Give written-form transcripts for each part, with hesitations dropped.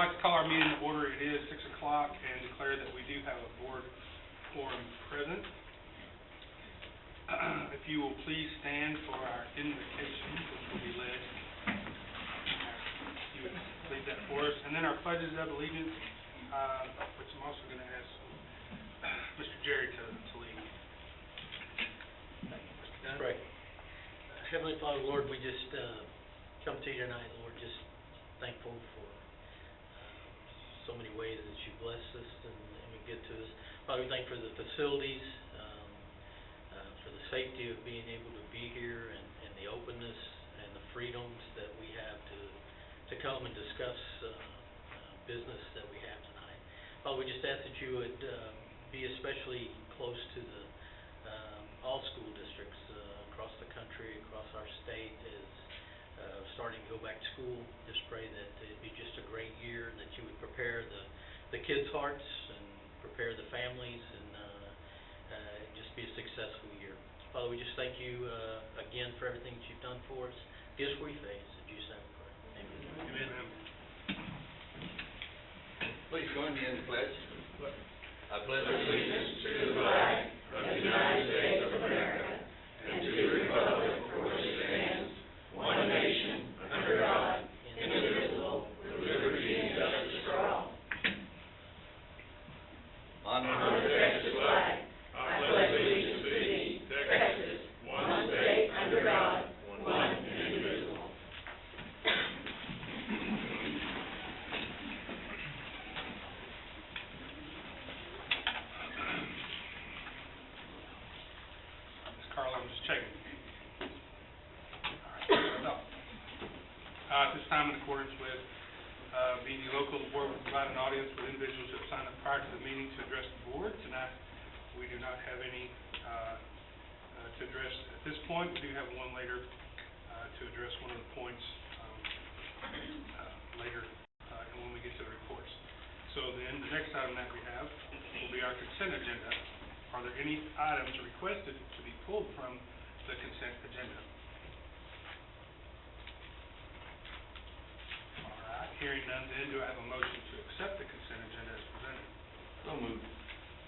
like to call our meeting to order. It is 6 o'clock and declare that we do have a board quorum present. If you will please stand for our invocation, which will be led. You would lead that for us. And then our pledges of allegiance, which I'm also going to ask Mr. Jerry to lead. Let's pray. Heavenly Father, Lord, we just come to you tonight, Lord, just thankful for so many ways that you bless us and been good to us. Father, we thank you for the facilities, for the safety of being able to be here, and the openness and the freedoms that we have to come and discuss business that we have tonight. Father, we just ask that you would be especially close to the all school districts across the country, across our state, as starting to go back to school. Just pray that it'd be just a great year, and that you would prepare the kids' hearts and prepare the families, and just be a successful year. Father, we just thank you again for everything that you've done for us. Give us what we face. In Jesus' name we pray. Amen. Amen. Please join me in the pledge. I pledge allegiance to the flag of the United States of America and to the republic for which it stands, one nation, under God, indivisible, with liberty and justice for all. On the Texas flag, I pledge allegiance to thee, Texas, one state under God, one and indivisible. Carla, I'm just checking. All right. At this time, in accordance with BD Local, the board will provide an audience with individuals who have signed up prior to the meeting to address the board. Tonight, we do not have any to address at this point. We do have one later to address one of the points later when we get to the reports. So then, the next item that we have will be our consent agenda. Are there any items requested to be pulled from the consent agenda? All right, hearing none, then do I have a motion to accept the consent agenda as presented? So moved.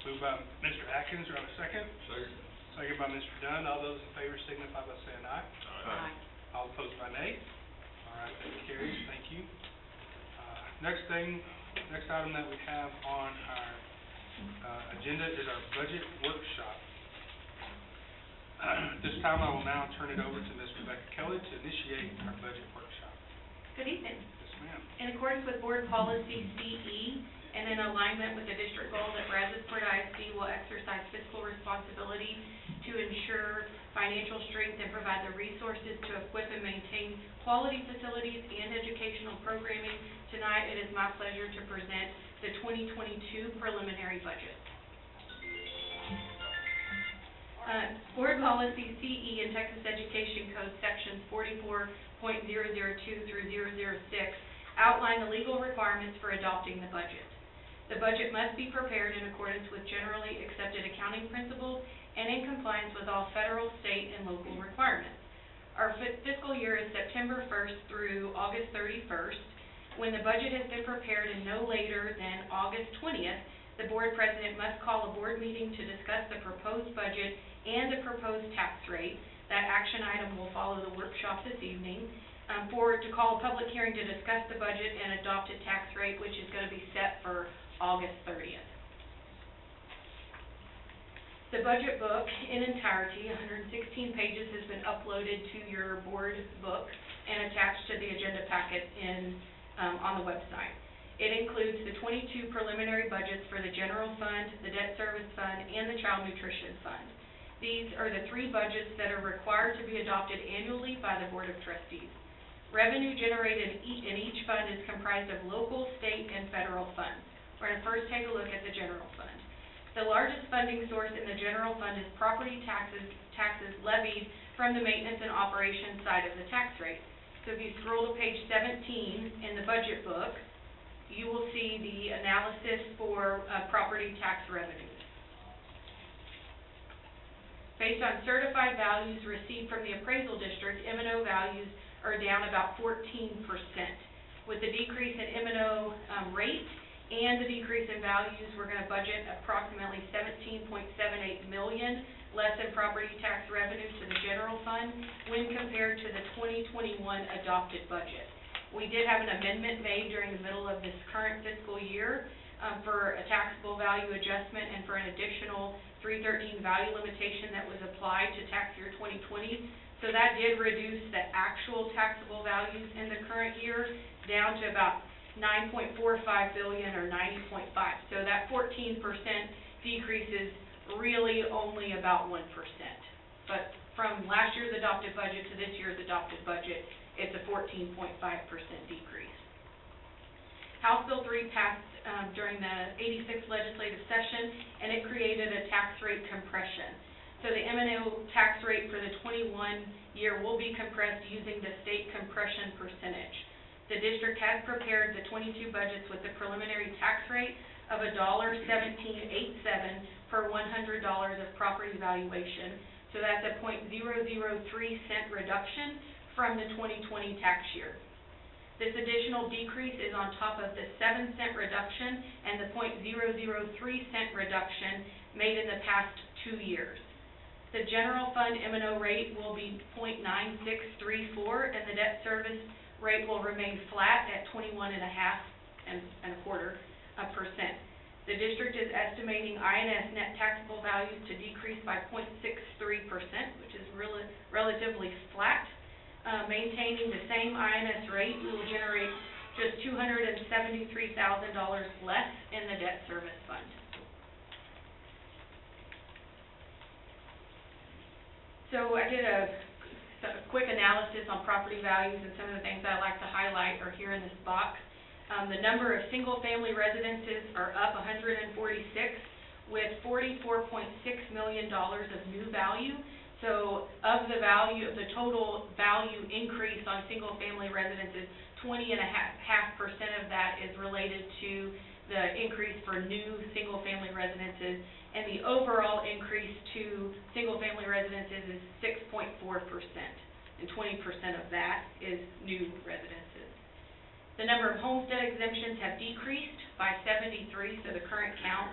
Moved by Mr. Atkins. Do I have a second? Second. Second by Mr. Dunn. All those in favor signify by saying aye. Aye. All opposed by nay. All right, that carries. Thank you. Next item that we have on our agenda is our budget workshop. This time I will now turn it over to Ms. Rebecca Kelly to initiate our budget workshop. Good evening. Yes, ma'am. In accordance with Board Policy CE and in alignment with the district goal that Brazos-Port ISD will exercise fiscal responsibility to ensure financial strength and provide the resources to equip and maintain quality facilities and educational programming, tonight it is my pleasure to present the 2022 preliminary budget. Board Policy CE and Texas Education Code Sections 44.002 through 006 outline the legal requirements for adopting the budget. The budget must be prepared in accordance with generally accepted accounting principles and in compliance with all federal, state, and local requirements. Our fiscal year is September 1st through August 31st. When the budget has been prepared and no later than August 20th, the board president must call a board meeting to discuss the proposed budget and the proposed tax rate. That action item will follow the workshop this evening. To call a public hearing to discuss the budget and adopted tax rate, which is going to be set for August 30th. The budget book in entirety, 116 pages, has been uploaded to your board book and attached to the agenda packet on the website. It includes the 22 preliminary budgets for the General Fund, the Debt Service Fund, and the Child Nutrition Fund. These are the three budgets that are required to be adopted annually by the Board of Trustees. Revenue generated in each fund is comprised of local, state, and federal funds. We're going to first take a look at the General Fund. The largest funding source in the General Fund is property taxes levied from the maintenance and operations side of the tax rate. So if you scroll to page 17 in the budget book, you will see the analysis for property tax revenues. Based on certified values received from the appraisal district, M&O values are down about 14%. With the decrease in M&O rate and the decrease in values, we're going to budget approximately $17.78 million less in property tax revenue to the general fund when compared to the 2021 adopted budget. We did have an amendment made during the middle of this current fiscal year for a taxable value adjustment and for an additional 313 value limitation that was applied to tax year 2020. So that did reduce the actual taxable values in the current year down to about $9.45 billion or 90.5. So that 14% decrease is really only about 1%. But from last year's adopted budget to this year's adopted budget, it's a 14.5% decrease. House Bill 3 passed during the 86th legislative session, and it created a tax rate compression. So the M&O tax rate for the 21 year will be compressed using the state compression percentage. The district has prepared the 22 budgets with the preliminary tax rate of $1.1787 per $100 of property valuation. So that's a 0.003 cent reduction from the 2020 tax year. This additional decrease is on top of the 7-cent reduction and the 0.003 cent reduction made in the past 2 years. The general fund M&O rate will be 0.9634, and the debt service rate will remain flat at 21.5%. The district is estimating INS net taxable values to decrease by 0.63%, which is relatively flat. Maintaining the same INS rate, we will generate just $273,000 less in the debt service fund. So I did a quick analysis on property values, and some of the things I'd like to highlight are here in this box. The number of single-family residences are up 146 with $44.6 million of new value. So of the value, of the total value increase on single-family residences, 20.5% of that is related to the increase for new single-family residences, and the overall increase to single-family residences is 6.4%, and 20% of that is new residences. The number of homestead exemptions have decreased by 73, so the current count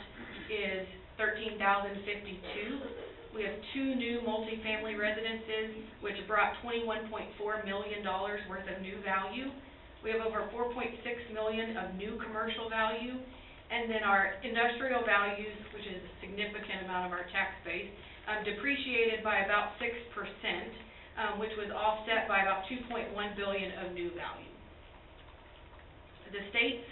is 13,052. We have 2 new multifamily residences, which brought $21.4 million worth of new value. We have over $4.6 million of new commercial value, and then our industrial values, which is a significant amount of our tax base, depreciated by about 6%, which was offset by about $2.1 billion of new value. The state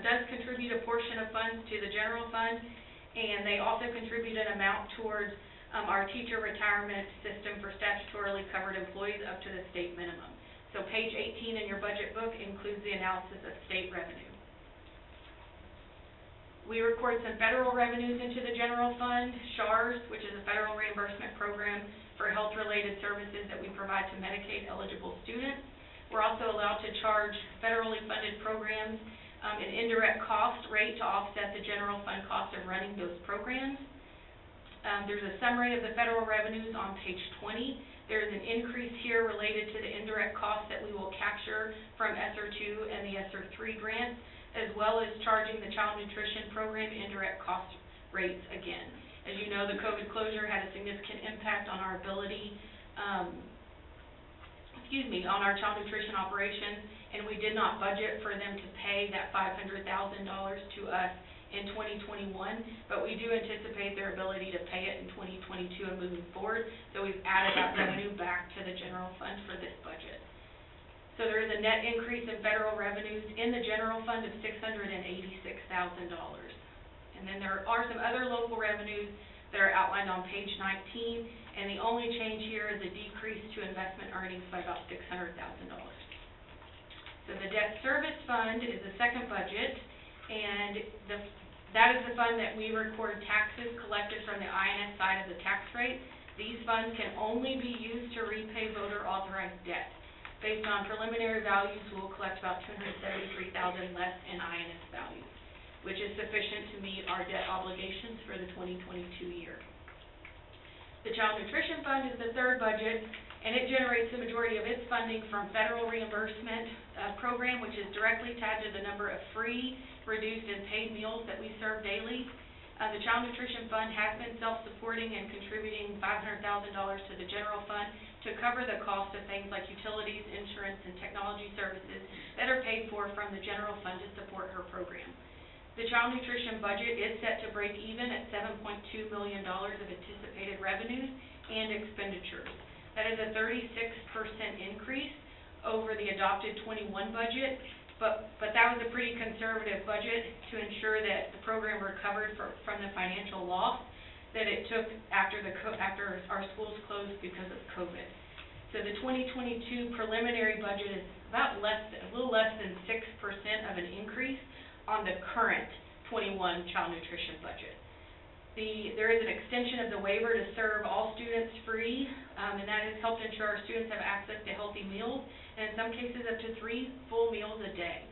does contribute a portion of funds to the general fund, and they also contribute an amount towards our teacher retirement system for statutorily covered employees up to the state minimum. So page 18 in your budget book includes the analysis of state revenue. We record some federal revenues into the general fund. SHARS, which is a federal reimbursement program for health-related services that we provide to Medicaid-eligible students. We're also allowed to charge federally funded programs an indirect cost rate to offset the general fund cost of running those programs. There's a summary of the federal revenues on page 20. There's an increase here related to the indirect costs that we will capture from ESSER 2 and the ESSER 3 grants, as well as charging the child nutrition program indirect cost rates again. As you know, the COVID closure had a significant impact on our ability, on our child nutrition operations, and we did not budget for them to pay that $500,000 to us in 2021, but we do anticipate their ability to pay it in 2022 and moving forward, so we've added that revenue back to the general fund for this budget. So there is a net increase in federal revenues in the general fund of $686,000. And then there are some other local revenues that are outlined on page 19, and the only change here is a decrease to investment earnings by about $600,000. So the debt service fund is the second budget, and that is the fund that we record taxes collected from the INS side of the tax rate. These funds can only be used to repay voter authorized debt. Based on preliminary values, we will collect about $273,000 less in INS values, which is sufficient to meet our debt obligations for the 2022 year. The Child Nutrition Fund is the third budget, and it generates the majority of its funding from federal reimbursement program, which is directly tied to the number of free, reduced, and paid meals that we serve daily. The Child Nutrition Fund has been self-supporting and contributing $500,000 to the general fund to cover the cost of things like utilities, insurance, and technology services that are paid for from the general fund to support her program. The Child Nutrition budget is set to break even at $7.2 million of anticipated revenues and expenditures. That is a 36% increase over the adopted 21 budget, but that was a pretty conservative budget to ensure that the program recovered from the financial loss that it took after our schools closed because of COVID. So the 2022 preliminary budget is about a little less than 6% of an increase on the current 21 child nutrition budget. There is an extension of the waiver to serve all students free, and that has helped ensure our students have access to healthy meals, and in some cases up to 3 full meals a day.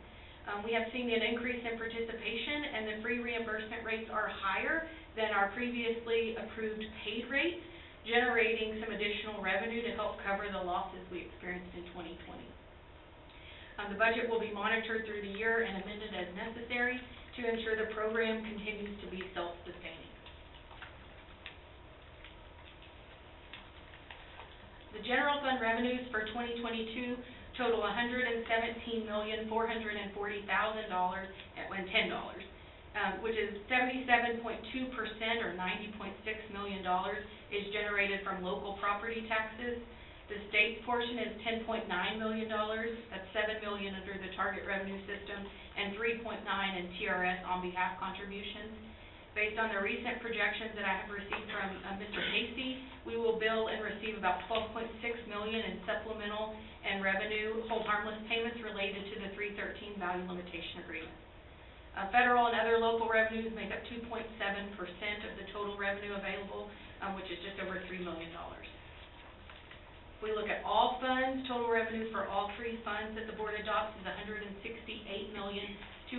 We have seen an increase in participation, and the free reimbursement rates are higher than our previously approved paid rates, generating some additional revenue to help cover the losses we experienced in 2020. The budget will be monitored through the year and amended as necessary to ensure the program continues to be self-sustaining. The general fund revenues for 2022 total $117,440,000 and $10, which is 77.2% or $90.6 million is generated from local property taxes. The state portion is $10.9 million, that's $7 million under the target revenue system, and $3.9 in TRS on behalf contributions. Based on the recent projections that I have received from Mr. Casey, we will bill and receive about $12.6 million in supplemental and revenue hold harmless payments related to the 313 value limitation agreement. Federal and other local revenues make up 2.7% of the total revenue available, which is just over $3 million. If we look at all funds, total revenue for all 3 funds that the board adopts is $168,269,687.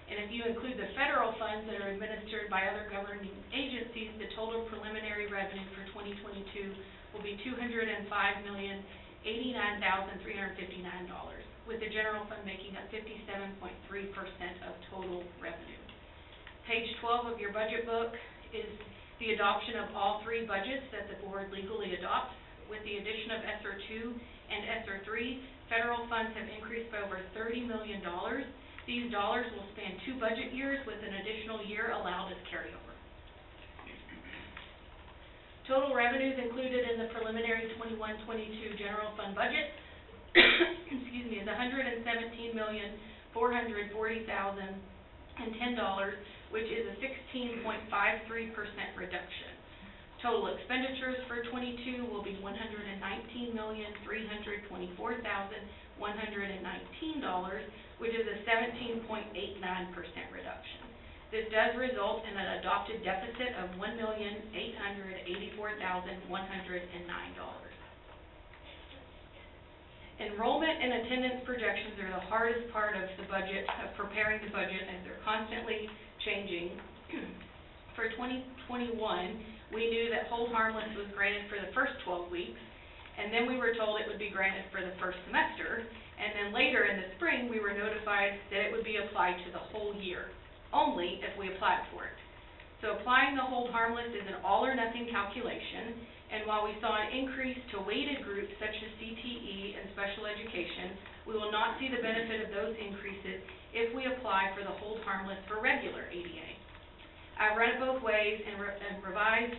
And if you include the federal funds that are administered by other governing agencies, the total preliminary revenue for 2022 will be $205,089,359, with the general fund making up 57.3% of total revenue. Page 12 of your budget book is the adoption of all 3 budgets that the board legally adopts. With the addition of ESSER 2 and ESSER 3, federal funds have increased by over $30 million. These dollars will span 2 budget years with an additional year allowed as carryover. Total revenues included in the preliminary 21-22 general fund budget excuse me, is $117,440,010, which is a 16.53% reduction. Total expenditures for 22 will be $119,324,119, which is a 17.89% reduction. This does result in an adopted deficit of $1,884,109. Enrollment and attendance projections are the hardest part of the budget, of preparing the budget, as they're constantly changing. For 2021, we knew that hold harmless was granted for the first 12 weeks, and then we were told it would be granted for the first semester, and then later in the spring we were notified that it would be applied to the whole year, only if we applied for it. So applying the hold harmless is an all or nothing calculation, and while we saw an increase to weighted groups such as CTE and special education, we will not see the benefit of those increases if we apply for the hold harmless for regular ADA. I've run it both ways and revised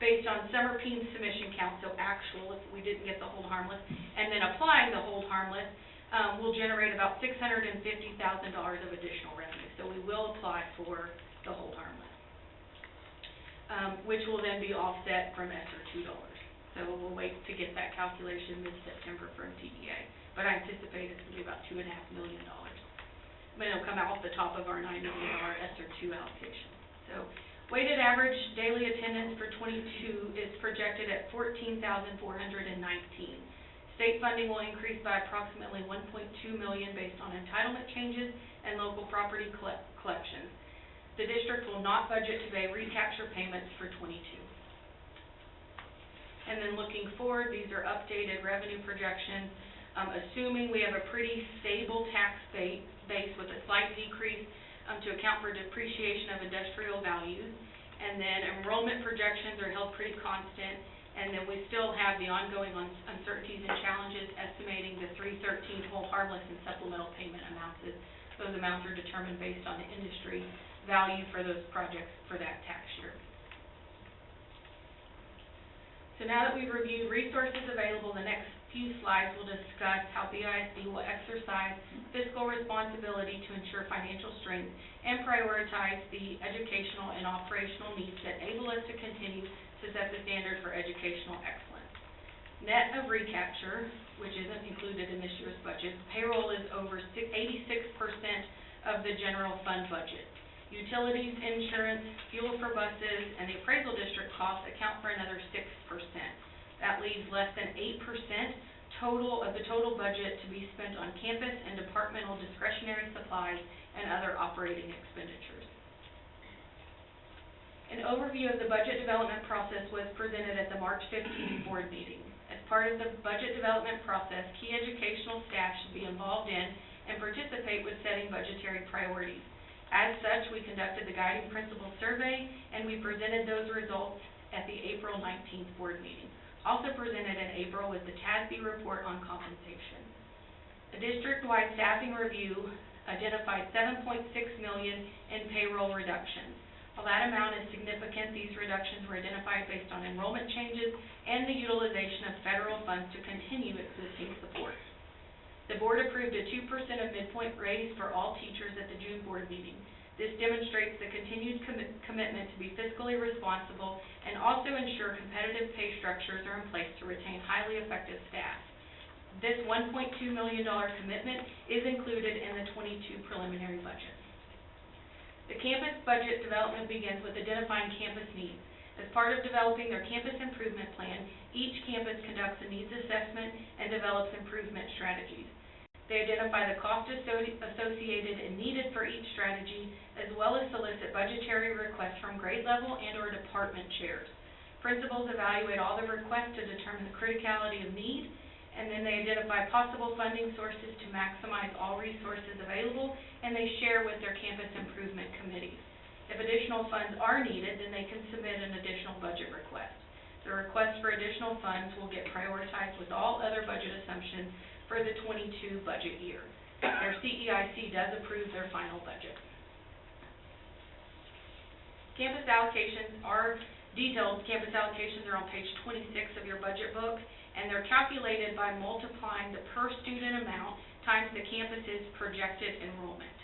based on summer PEEM submission count, so actual if we didn't get the hold harmless, and then applying the hold harmless will generate about $650,000 of additional revenue. So we will apply for the hold harmless, which will then be offset from ESSER $2. So we'll wait to get that calculation mid-September from TEA, but I anticipate it's going to be about $2.5 million. But it'll come out off the top of our $9 million ESSER 2 allocation. So weighted average daily attendance for 22 is projected at 14,419. State funding will increase by approximately $1.2 million based on entitlement changes and local property collections. The district will not budget to pay recapture payments for 22. And then looking forward, these are updated revenue projections, assuming we have a pretty stable tax base with a slight decrease to account for depreciation of industrial values. And then enrollment projections are held pretty constant. And then we still have the ongoing uncertainties and challenges estimating the 313 whole harmless and supplemental payment amounts. Those amounts are determined based on the industry value for those projects for that tax year. So now that we've reviewed resources available, the next few slides will discuss how BISD will exercise fiscal responsibility to ensure financial strength and prioritize the educational and operational needs that enable us to continue to set the standard for educational excellence. Net of recapture, which isn't included in this year's budget, payroll is over 86% of the general fund budget. Utilities, insurance, fuel for buses, and the appraisal district costs account for another 6%. That leaves less than 8% of the total budget to be spent on campus and departmental discretionary supplies and other operating expenditures. An overview of the budget development process was presented at the March 15th board meeting. As part of the budget development process, key educational staff should be involved in and participate with setting budgetary priorities. As such, we conducted the guiding principles survey, and we presented those results at the April 19th board meeting. Also presented in April was the TASB report on compensation. A district-wide staffing review identified $7.6 million in payroll reductions. While that amount is significant, these reductions were identified based on enrollment changes and the utilization of federal funds to continue existing supports. The board approved a 2% of midpoint raise for all teachers at the June board meeting. This demonstrates the continued commitment to be fiscally responsible and also ensure competitive pay structures are in place to retain highly effective staff. This $1.2 million commitment is included in the 22 preliminary budget. The campus budget development begins with identifying campus needs. As part of developing their campus improvement plan, each campus conducts a needs assessment and develops improvement strategies. They identify the cost associated and needed for each strategy, as well as solicit budgetary requests from grade level and/or department chairs. Principals evaluate all the requests to determine the criticality of need, and then they identify possible funding sources to maximize all resources available, and they share with their campus improvement committees. If additional funds are needed, then they can submit an additional budget request. The request for additional funds will get prioritized with all other budget assumptions for the 22 budget year. Their CEIC does approve their final budget. Campus allocations are detailed. Campus allocations are on page 26 of your budget book, and they're calculated by multiplying the per student amount times the campus's projected enrollment.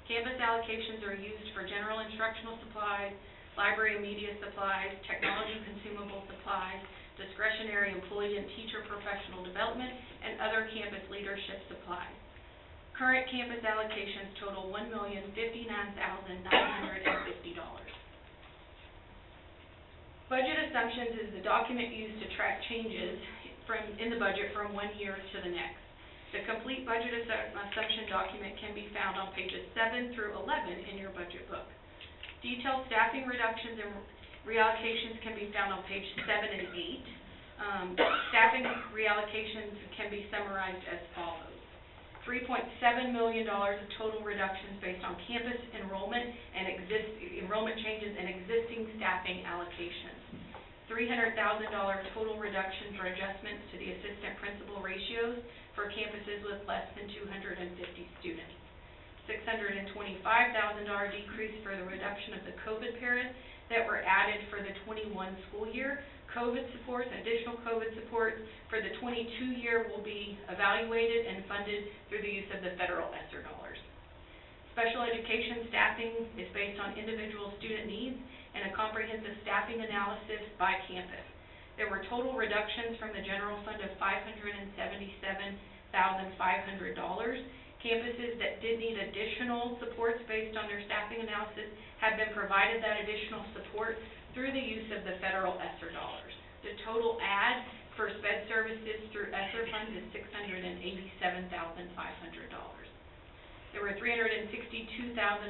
Campus allocations are used for general instructional supplies, library and media supplies, technology consumable supplies, discretionary employee and teacher professional development, and other campus leadership supplies. Current campus allocations total $1,059,950. Budget assumptions is the document used to track changes in the budget from one year to the next. The complete budget assumption document can be found on pages 7 through 11 in your budget book. Detailed staffing reductions and reallocations can be found on page 7 and 8. Staffing reallocations can be summarized as follows. $3.7 million of total reductions based on campus enrollment and enrollment changes and existing staffing allocations. $300,000 total reduction for adjustments to the assistant principal ratios for campuses with less than 250 students. $625,000 decrease for the reduction of the COVID paras that were added for the 21 school year. COVID supports, additional COVID supports for the 22 year will be evaluated and funded through the use of the federal ESSER dollars. Special education staffing is based on individual student needs and a comprehensive staffing analysis by campus. There were total reductions from the general fund of $577,500. Campuses that did need additional supports based on their staffing analysis have been provided that additional support through the use of the federal ESSER dollars. The total add for SPED services through ESSER funds is $687,500. There were $362,500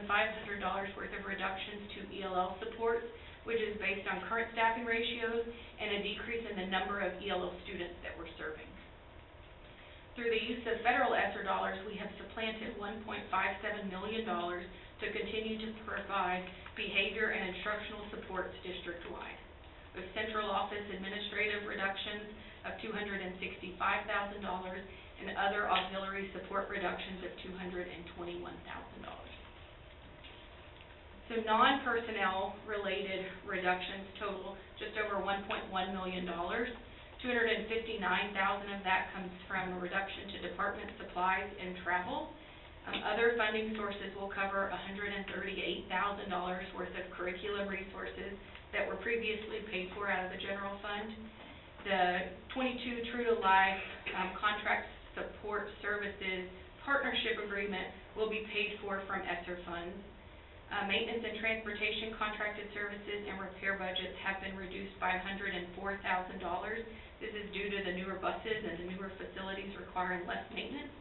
worth of reductions to ELL support, which is based on current staffing ratios, and a decrease in the number of ELL students that we're serving. Through the use of federal ESSER dollars, we have supplanted $1.57 million to continue to provide behavior and instructional supports district-wide, with central office administrative reductions of $265,000 and other auxiliary support reductions of $221,000. So non-personnel related reductions total just over $1.1 million. $259,000 of that comes from a reduction to department supplies and travel. Other funding sources will cover $138,000 worth of curriculum resources that were previously paid for out of the general fund. The 22 True to Life contract support services partnership agreement will be paid for from ESSER funds. Maintenance and transportation contracted services and repair budgets have been reduced by $104,000. This is due to the newer buses and the newer facilities requiring less maintenance,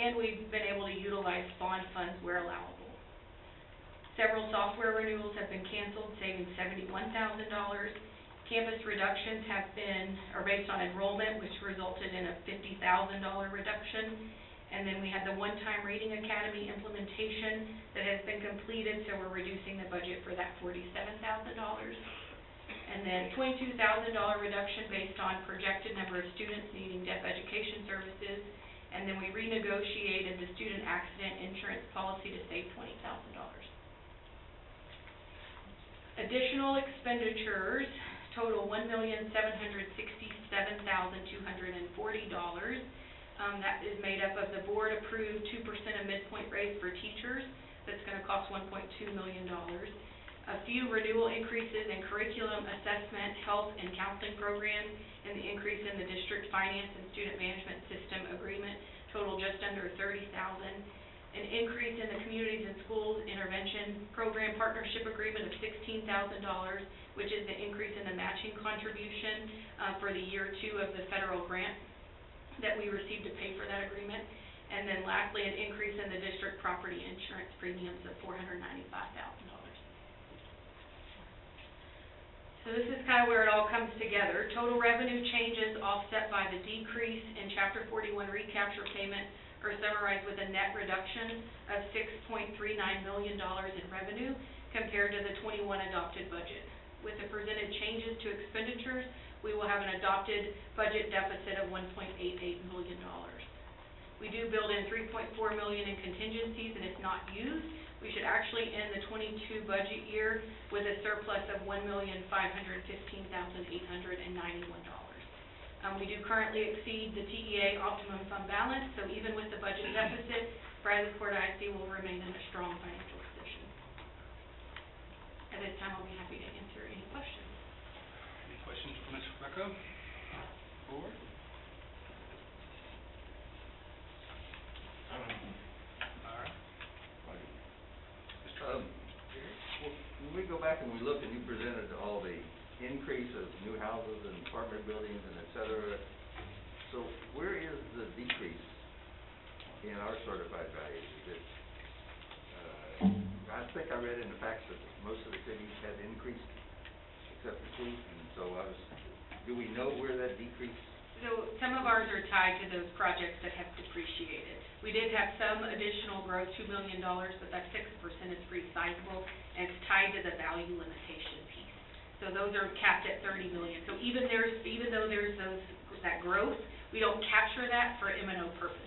and we've been able to utilize bond funds where allowable. Several software renewals have been canceled, saving $71,000. Campus reductions are based on enrollment, which resulted in a $50,000 reduction. And then we had the one-time Reading Academy implementation that has been completed, so we're reducing the budget for that $47,000. And then $22,000 reduction based on projected number of students needing deaf education services. And then we renegotiated the student accident insurance policy to save $20,000. Additional expenditures total $1,767,240. That is made up of the board-approved 2% of midpoint raise for teachers. That's going to cost $1.2 million. A few renewal increases in curriculum, assessment, health, and counseling programs, and the increase in the district finance and student management system agreement total just under $30,000. An increase in the communities and schools intervention program partnership agreement of $16,000, which is the increase in the matching contribution for the year 2 of the federal grant that we received to pay for that agreement. And then lastly, an increase in the district property insurance premiums of $495,000. So this is kind of where it all comes together. Total revenue changes offset by the decrease in Chapter 41 recapture payment are summarized with a net reduction of $6.39 million in revenue compared to the 21 adopted budget. With the presented changes to expenditures, we will have an adopted budget deficit of $1.88 million. We do build in $3.4 million in contingencies, and if not used, we should actually end the 22 budget year with a surplus of $1,515,891. We do currently exceed the TEA optimum fund balance, so even with the budget deficit, Bradleyport ISD will remain in a strong financial position. At this time, I'll be happy to answer any questions. Any questions for Ms. Greco? Board? All right. When we go back and we look and you presented all the increase of new houses and apartment buildings and et cetera, so where is the decrease in our certified values? Is it, I think I read in the facts that most of the cities had increased except the two, and so do we know where that decrease? So some of ours are tied to those projects that have depreciated. We did have some additional growth, $2 million, but that 6% is pretty sizable, and it's tied to the value limitation piece. So those are capped at $30 million. So even though there's that growth, we don't capture that for M&O purposes.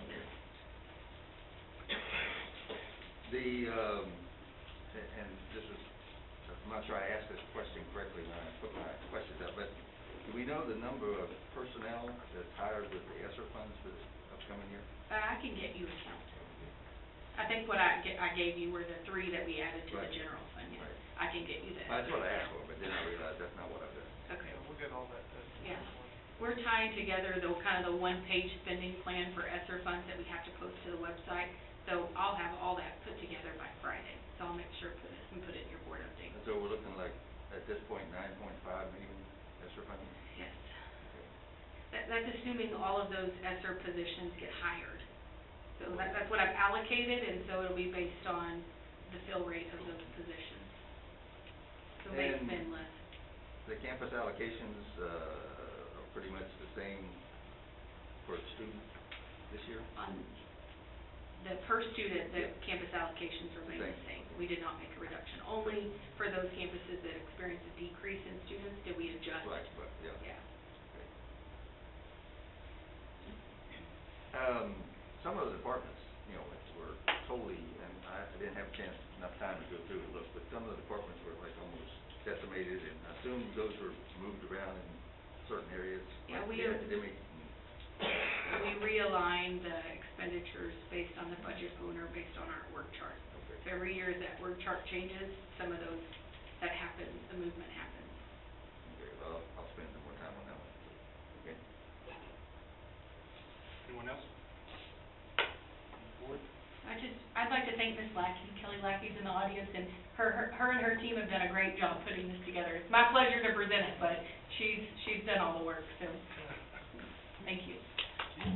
And this is, I'm not sure I asked this question correctly when I put my questions up, but do we know the number of personnel that's hired with the ESSER funds for this upcoming year? I can get you a count. I think what I gave you were the 3 that we added to Right. the general fund. Yes. Right. I can get you that. That's what I asked for, but then I realized that's not what I've done. Okay. We'll get all that done. Yeah. We're tying together the one-page spending plan for ESSER funds that we have to post to the website. So I'll have all that put together by Friday. So I'll make sure put it in your board update. And so we're looking like, at this point, 9.5 million ESSER funding? Yes. That's assuming all of those ESSER positions get hired. So that's what I've allocated, and so it'll be based on the fill rate of those positions. So they spend less. The campus allocations are pretty much on the per student, the campus allocations remain the same. We did not make a reduction. Only for those campuses that experienced a decrease in students did we adjust. Right, but, yeah. Yeah. Some of the departments, you know, were totally, and I didn't have enough time to go through and look, but some of the departments were like almost decimated, and I assume those were moved around in certain areas, Yeah, like we the academic. We realign the expenditures based on the budget owner, based on our org chart. Okay. So every year as that org chart changes, some of those, that happens, the movement happens. Okay, well, I'll spend some more time on that one. Okay. Anyone else? Board? I'd like to thank Ms. Lackey. Kelly Lackey's in the audience, and her and her team have done a great job putting this together. It's my pleasure to present it, but she's done all the work, so thank you. Are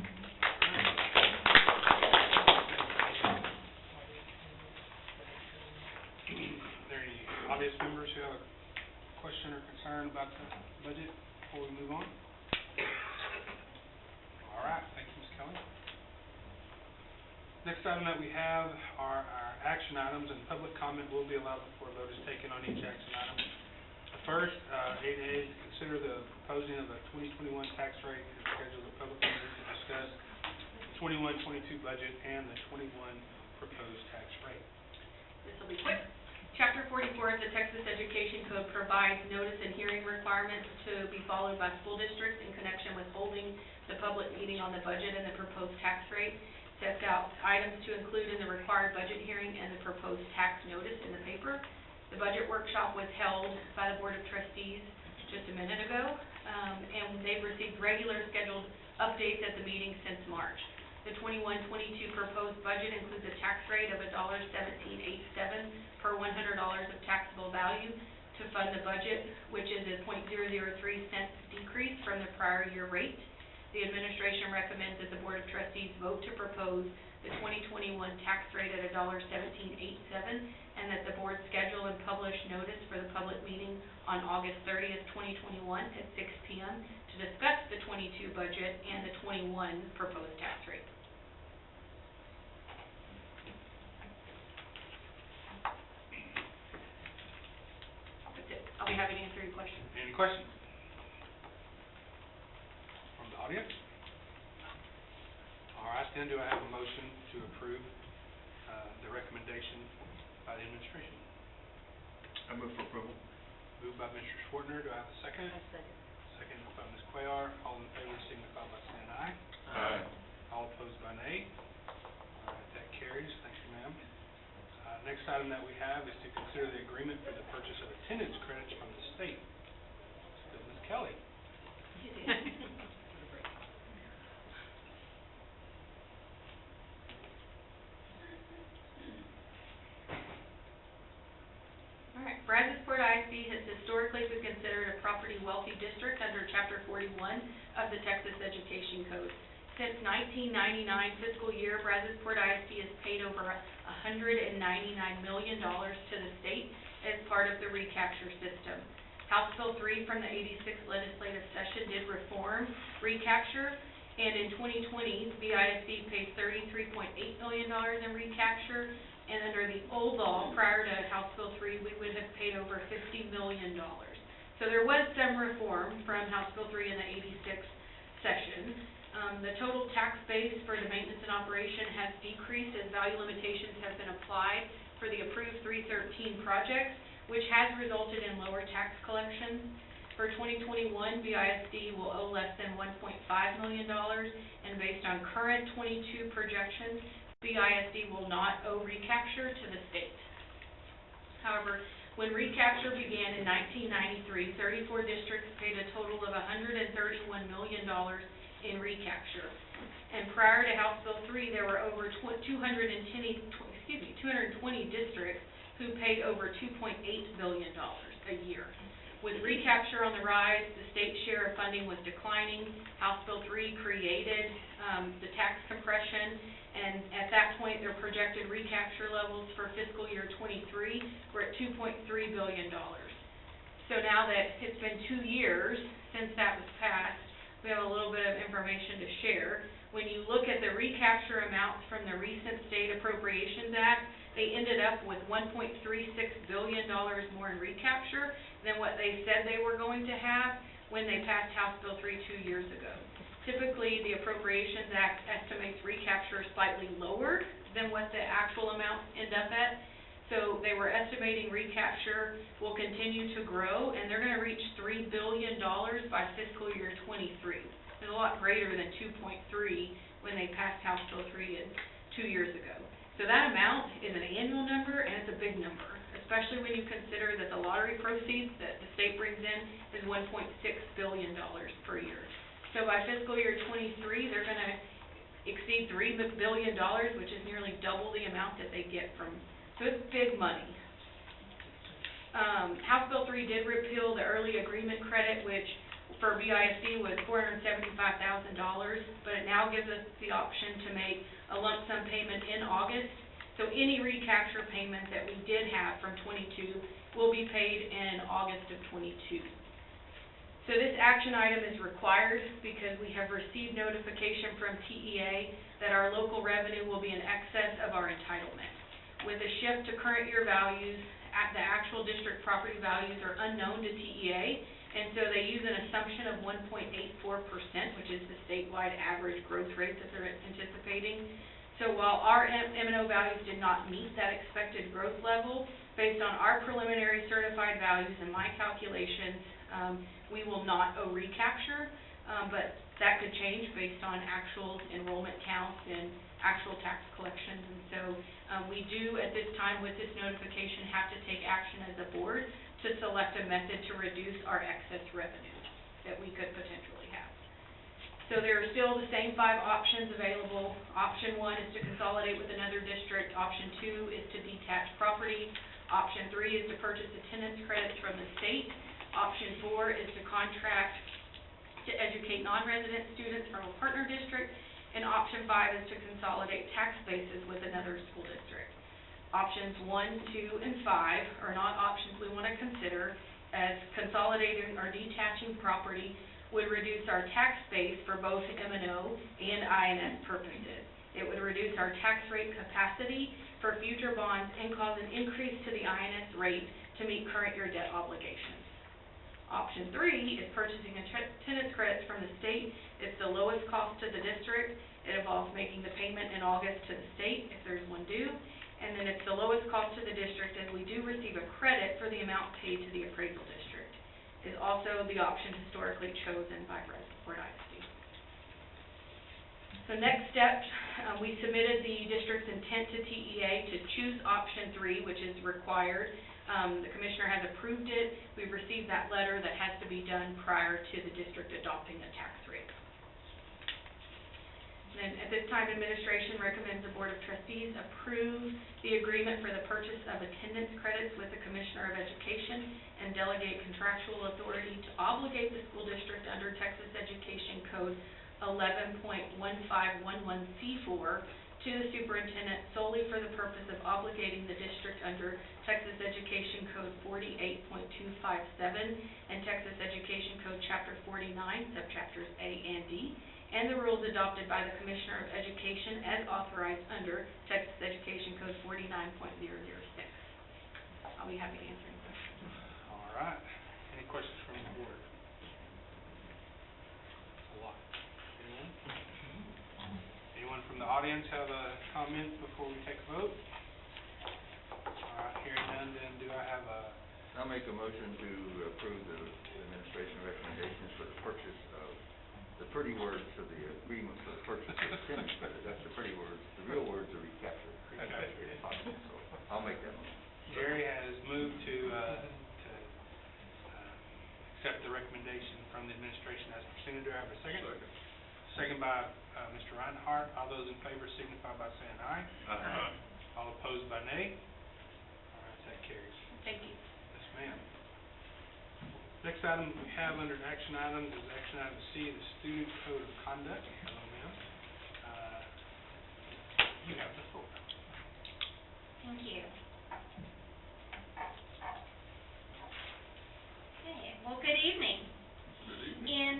there any audience members who have a question or concern about the budget before we move on? All right, thank you, Ms. Kelly. Next item that we have are our action items, and public comment will be allowed before a vote is taken on each action item. The first, 8A, is to consider the proposing of a 2021 tax rate and schedule a public meeting to discuss the 21-22 budget and the 21 proposed tax rate. This will be quick. Chapter 44 of the Texas Education Code provides notice and hearing requirements to be followed by school districts in connection with holding the public meeting on the budget and the proposed tax rate. Sets out items to include in the required budget hearing and the proposed tax notice in the paper. The budget workshop was held by the Board of Trustees just a minute ago, and they've received regular scheduled updates at the meeting since March. The 21-22 proposed budget includes a tax rate of $1.1787 per $100 of taxable value to fund the budget, which is a 0.003 cent decrease from the prior year rate. The administration recommends that the Board of Trustees vote to propose the 2021 tax rate at $1.1787, and that the board schedule and publish notice for the public meeting on August 30th, 2021 at 6 p.m. to discuss the 22 budget and the 21 proposed tax rate. That's it. I'll be happy to answer your questions. Any questions? From the audience? All right, then, do I have a motion to approve the recommendation by the administration? I move for approval. Moved by Mr. Schwartner, do I have a second? Second by Ms. Cuellar. All in favor signify by saying aye. Aye. All opposed by nay. All right, that carries. Thank you, ma'am. Next item that we have is to consider the agreement for the purchase of attendance credits from the state. Still Ms. Kelly. Brazosport ISD has historically been considered a property wealthy district under Chapter 41 of the Texas Education Code. Since 1999 fiscal year, Brazosport ISD has paid over $199 million to the state as part of the recapture system. House Bill 3 from the 86th legislative session did reform recapture, and in 2020, BISD paid $33.8 million in recapture. And under the old law, prior to House Bill 3, we would have paid over $50 million. So there was some reform from House Bill 3 in the 86th session. The total tax base for the maintenance and operation has decreased as value limitations have been applied for the approved 313 projects, which has resulted in lower tax collections. For 2021, BISD will owe less than $1.5 million, and based on current 22 projections, BISD will not owe recapture to the state. However, when recapture began in 1993, 34 districts paid a total of $131 million in recapture. And prior to House Bill 3, there were over 220 districts who paid over $2.8 billion a year. With recapture on the rise, the state share of funding was declining. House Bill 3 created the tax compression, and at that point, their projected recapture levels for fiscal year 23 were at $2.3 billion. So now that it's been 2 years since that was passed, we have a little bit of information to share. When you look at the recapture amounts from the recent State Appropriations Act, they ended up with $1.36 billion more in recapture than what they said they were going to have when they passed House Bill 3 2 years ago. Typically, the Appropriations Act estimates recapture slightly lower than what the actual amounts end up at. So they were estimating recapture will continue to grow, and they're going to reach $3 billion by fiscal year 23. It's a lot greater than 2.3 when they passed House Bill 3 2 years ago. So that amount is an annual number, and it's a big number, especially when you consider that the lottery proceeds that the state brings in is $1.6 billion per year. So by fiscal year 23, they're going to exceed $3 billion, which is nearly double the amount that they get from. So it's big money. House Bill 3 did repeal the early agreement credit, which for BISD was $475,000, but it now gives us the option to make a lump sum payment in August. So any recapture payment that we did have from 22 will be paid in August of 22. So this action item is required because we have received notification from TEA that our local revenue will be in excess of our entitlement. With a shift to current year values, the actual district property values are unknown to TEA, and so they use an assumption of 1.84%, which is the statewide average growth rate that they're anticipating. So while our M&O values did not meet that expected growth level, based on our preliminary certified values and my calculations, we will not owe recapture, but that could change based on actual enrollment counts and actual tax collections. And so we do, at this time, with this notification, have to take action as a board to select a method to reduce our excess revenue that we could potentially have. So there are still the same 5 options available. Option 1 is to consolidate with another district. Option 2 is to detach property. Option 3 is to purchase attendance credits from the state. Option 4 is to contract to educate non-resident students from a partner district. And option 5 is to consolidate tax bases with another school district. Options 1, 2, and 5 are not options we want to consider, as consolidating or detaching property would reduce our tax base for both M&O and INS purposes. It would reduce our tax rate capacity for future bonds and cause an increase to the INS rate to meet current year debt obligations. Option 3 is purchasing attendance credits from the state. It's the lowest cost to the district. It involves making the payment in August to the state if there's one due. And then it's the lowest cost to the district, as we do receive a credit for the amount paid to the appraisal district. It is also the option historically chosen by Freeport ISD. So next steps, we submitted the district's intent to TEA to choose option 3, which is required. The commissioner has approved it. We've received that letter that has to be done prior to the district adopting the tax rate. And at this time, administration recommends the Board of Trustees approve the agreement for the purchase of attendance credits with the Commissioner of Education and delegate contractual authority to obligate the school district under Texas Education Code 11.1511C4 to the superintendent solely for the purpose of obligating the district under Texas Education Code 48.257 and Texas Education Code Chapter 49, subchapters A and D, and the rules adopted by the Commissioner of Education as authorized under Texas Education Code 49.006. I'll be happy to answer any questions. All right. Any questions from the board? That's a lot. Anyone? Anyone from the audience have a comment before we take a vote? All right, hearing none, then do I have a... I'll make a motion to approve the administration recommendations for the purchase of the pretty words of the agreement for the purchase of attendance credit. That's the pretty words. The real words are recapture. If possible. So I'll make that motion. Jerry has moved to accept the recommendation from the administration as presented. Do I have a second? Second by Mr. Reinhardt. All those in favor signify by saying aye. Aye. All opposed by nay. All right, that carries. Thank you. Yes, ma'am. Next item we have under action items is action item C, the Student Code of Conduct. Hello, ma'am. You have the floor. Thank you. Okay, well, good evening. In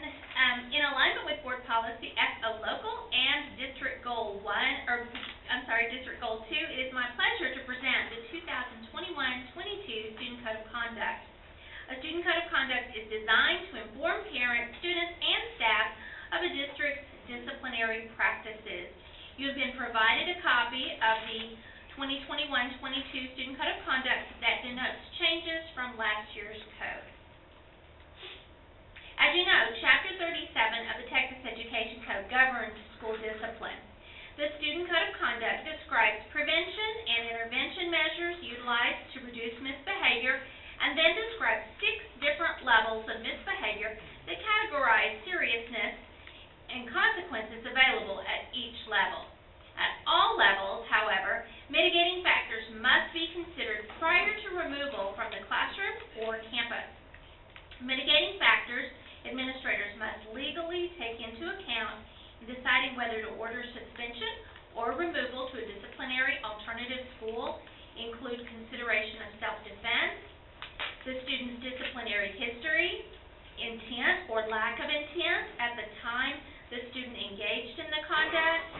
alignment policy local and District Goal 2, it is my pleasure to present the 2021-22 Student Code of Conduct. A Student Code of Conduct is designed to inform parents, students, and staff of a district's disciplinary practices. You have been provided a copy of the 2021-22 Student Code of Conduct that denotes changes from last year's code. As you know, Chapter 37 of the Texas Education Code governs school discipline. The Student Code of Conduct describes prevention and intervention measures utilized to reduce misbehavior, and then describes 6 different levels of misbehavior that categorize seriousness and consequences available at each level. At all levels, however, mitigating factors must be considered prior to removal from the classroom or campus. Mitigating factors administrators must legally take into account in deciding whether to order suspension or removal to a disciplinary alternative school include consideration of self-defense, the student's disciplinary history, intent or lack of intent at the time the student engaged in the conduct,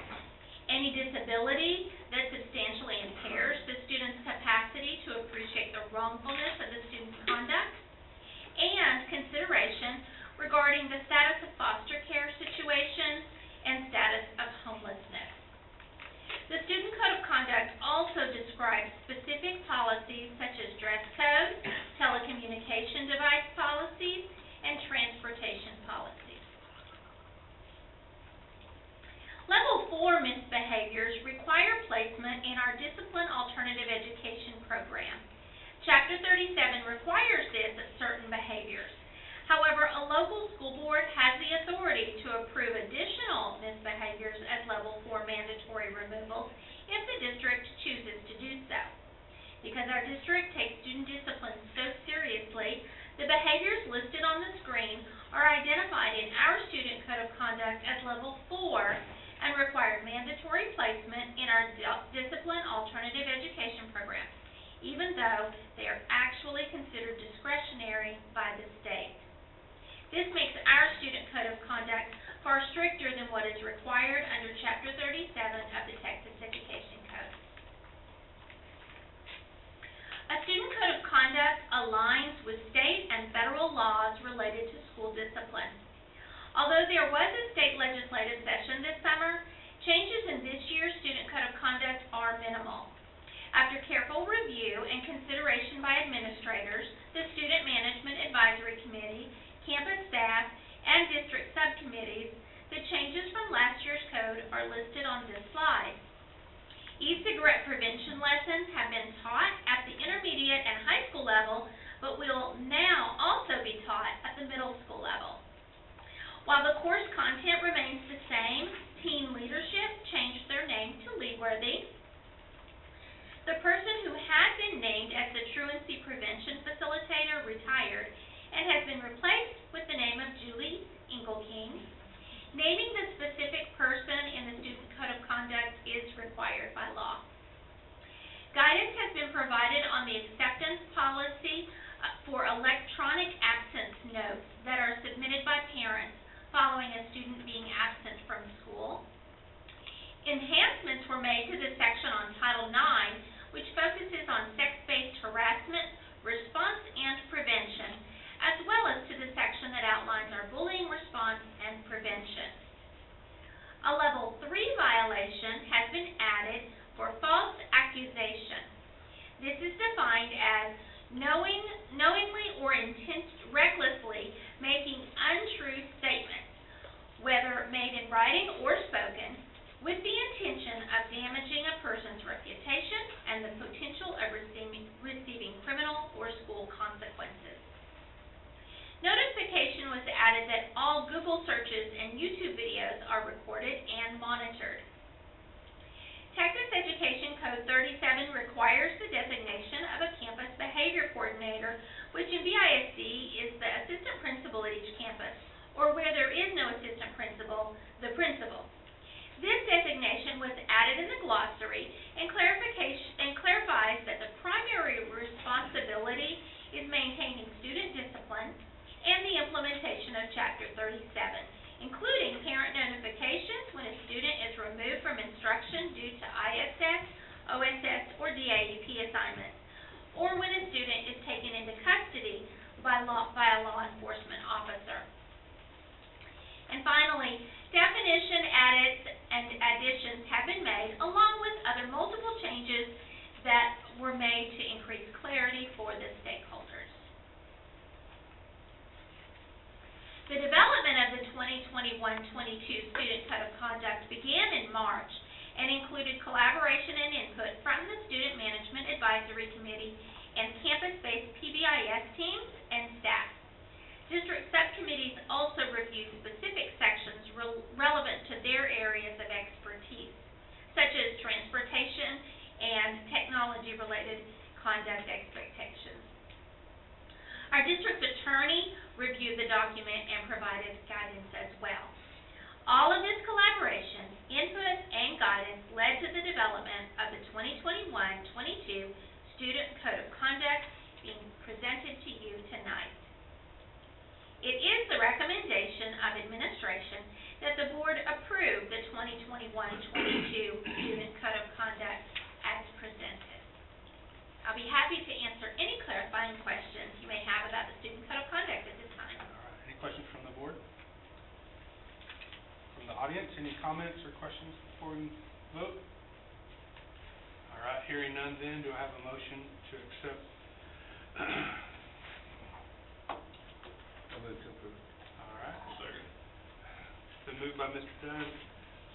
any disability that substantially impairs the student's capacity to appreciate the wrongfulness of the student's conduct, and consideration regarding the status of foster care situations and status of homelessness. The Student Code of Conduct also describes specific policies such as dress code, telecommunication device policies, and transportation policies. Level 4 misbehaviors require placement in our Discipline Alternative Education program. Chapter 37 requires this of certain behaviors. However, a local school board has the authority to approve additional misbehaviors as Level 4 mandatory removals if the district chooses to do so. Because our district takes student discipline so seriously, the behaviors listed on the screen are identified in our Student Code of Conduct as Level 4 and require mandatory placement in our Discipline Alternative Education program, even though they are actually considered discretionary by the state. This makes our Student Code of Conduct far stricter than what is required under Chapter 37 of the Texas Education Code. A Student Code of Conduct aligns with state and federal laws related to school discipline. Although there was a state legislative session this summer, changes in this year's Student Code of Conduct are minimal. After careful review and consideration by administrators, the Student Management Advisory Committee, campus staff, and district subcommittees, the changes from last year's code are listed on this slide. E-cigarette prevention lessons have been taught at the intermediate and high school level, but will now also be taught at the middle school level. While the course content remains the same, teen leadership changed their name to Leadworthy. The person who had been named as the truancy prevention facilitator retired and has been replaced with the name of Julie Engelking. Naming the specific person in the Student Code of Conduct is required by law. Guidance has been provided on the acceptance policy for electronic absence notes that are submitted by parents following a student being absent from school. Enhancements were made to the section on Title IX, which focuses on sex-based harassment, response, and prevention, as well as to the section that outlines our bullying response and prevention. A Level 3 violation has been added for false accusation. This is defined as knowingly or recklessly making untrue statements, whether made in writing or spoken, with the intention of damaging a person's reputation and the potential of receiving criminal or school consequences. Notification was added that all Google searches and YouTube videos are recorded and monitored. Texas Education Code 37 requires the designation of a campus behavior coordinator, which in BISD is the assistant principal at each campus, or where there is no assistant principal, the principal. This designation was added in the glossary and clarifies that the primary responsibility is maintaining student discipline and the implementation of Chapter 37, including parent notification definition edits and additions have been made, along with other multiple changes that were made to increase clarity for the stakeholders. The development of the 2021-22 Student Code of Conduct began in March and included collaboration and input from the Student Management Advisory Committee and campus-based PBIS teams and staff. District subcommittees also reviewed specific sections relevant to their areas of expertise, such as transportation and technology-related conduct expectations. Our district attorney reviewed the document and provided guidance as well. All of this collaboration, input, and guidance led to the development of the 2021-22 Student Code of Conduct being presented to you tonight. It is the recommendation of administration that the board approve the 2021-22 Student Code of Conduct as presented. I'll be happy to answer any clarifying questions you may have about the Student Code of Conduct at this time. All right, any questions from the board? From the audience, any comments or questions before we vote? All right, hearing none then, do I have a motion to accept? I move to approve. All right. Second. It's been moved by Mr. Dunn,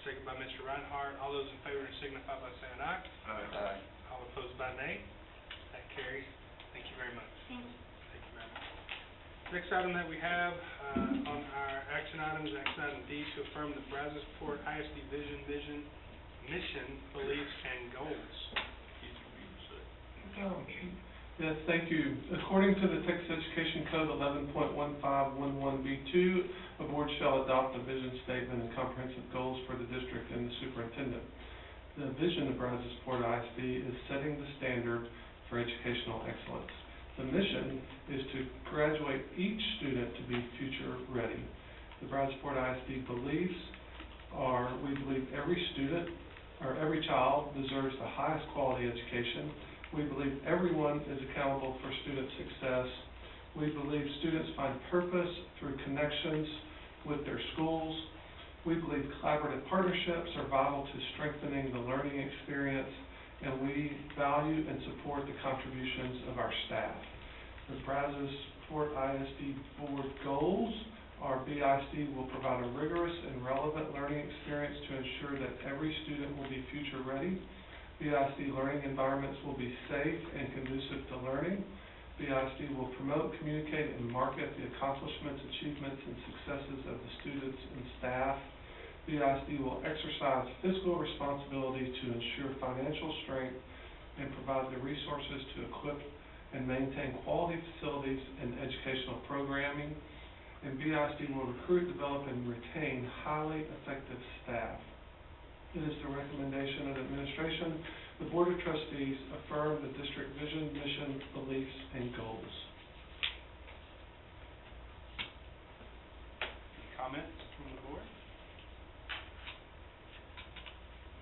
second by Mr. Reinhardt. All those in favor signify by saying aye. Aye. All opposed by nay. That carries. Thank you very much. Thank you. Thank you very much. Next item that we have on our action items, action item D, to affirm the Brazosport ISD mission, beliefs, and goals. Yes, thank you. According to the Texas Education Code 11.1511B2, a board shall adopt a vision statement and comprehensive goals for the district and the superintendent. The vision of Brazosport ISD is setting the standard for educational excellence. The mission is to graduate each student to be future ready. The Brazosport ISD beliefs are, we believe every student or every child deserves the highest quality education. We believe everyone is accountable for student success. We believe students find purpose through connections with their schools. We believe collaborative partnerships are vital to strengthening the learning experience, and we value and support the contributions of our staff. The Brazosport ISD Board goals are BISD will provide a rigorous and relevant learning experience to ensure that every student will be future ready. BISD learning environments will be safe and conducive to learning. BISD will promote, communicate, and market the accomplishments, achievements, and successes of the students and staff. BISD will exercise fiscal responsibility to ensure financial strength and provide the resources to equip and maintain quality facilities and educational programming. And BISD will recruit, develop, and retain highly effective staff. It is the recommendation of administration, the Board of Trustees affirm the district vision, mission, beliefs, and goals. Comments from the board?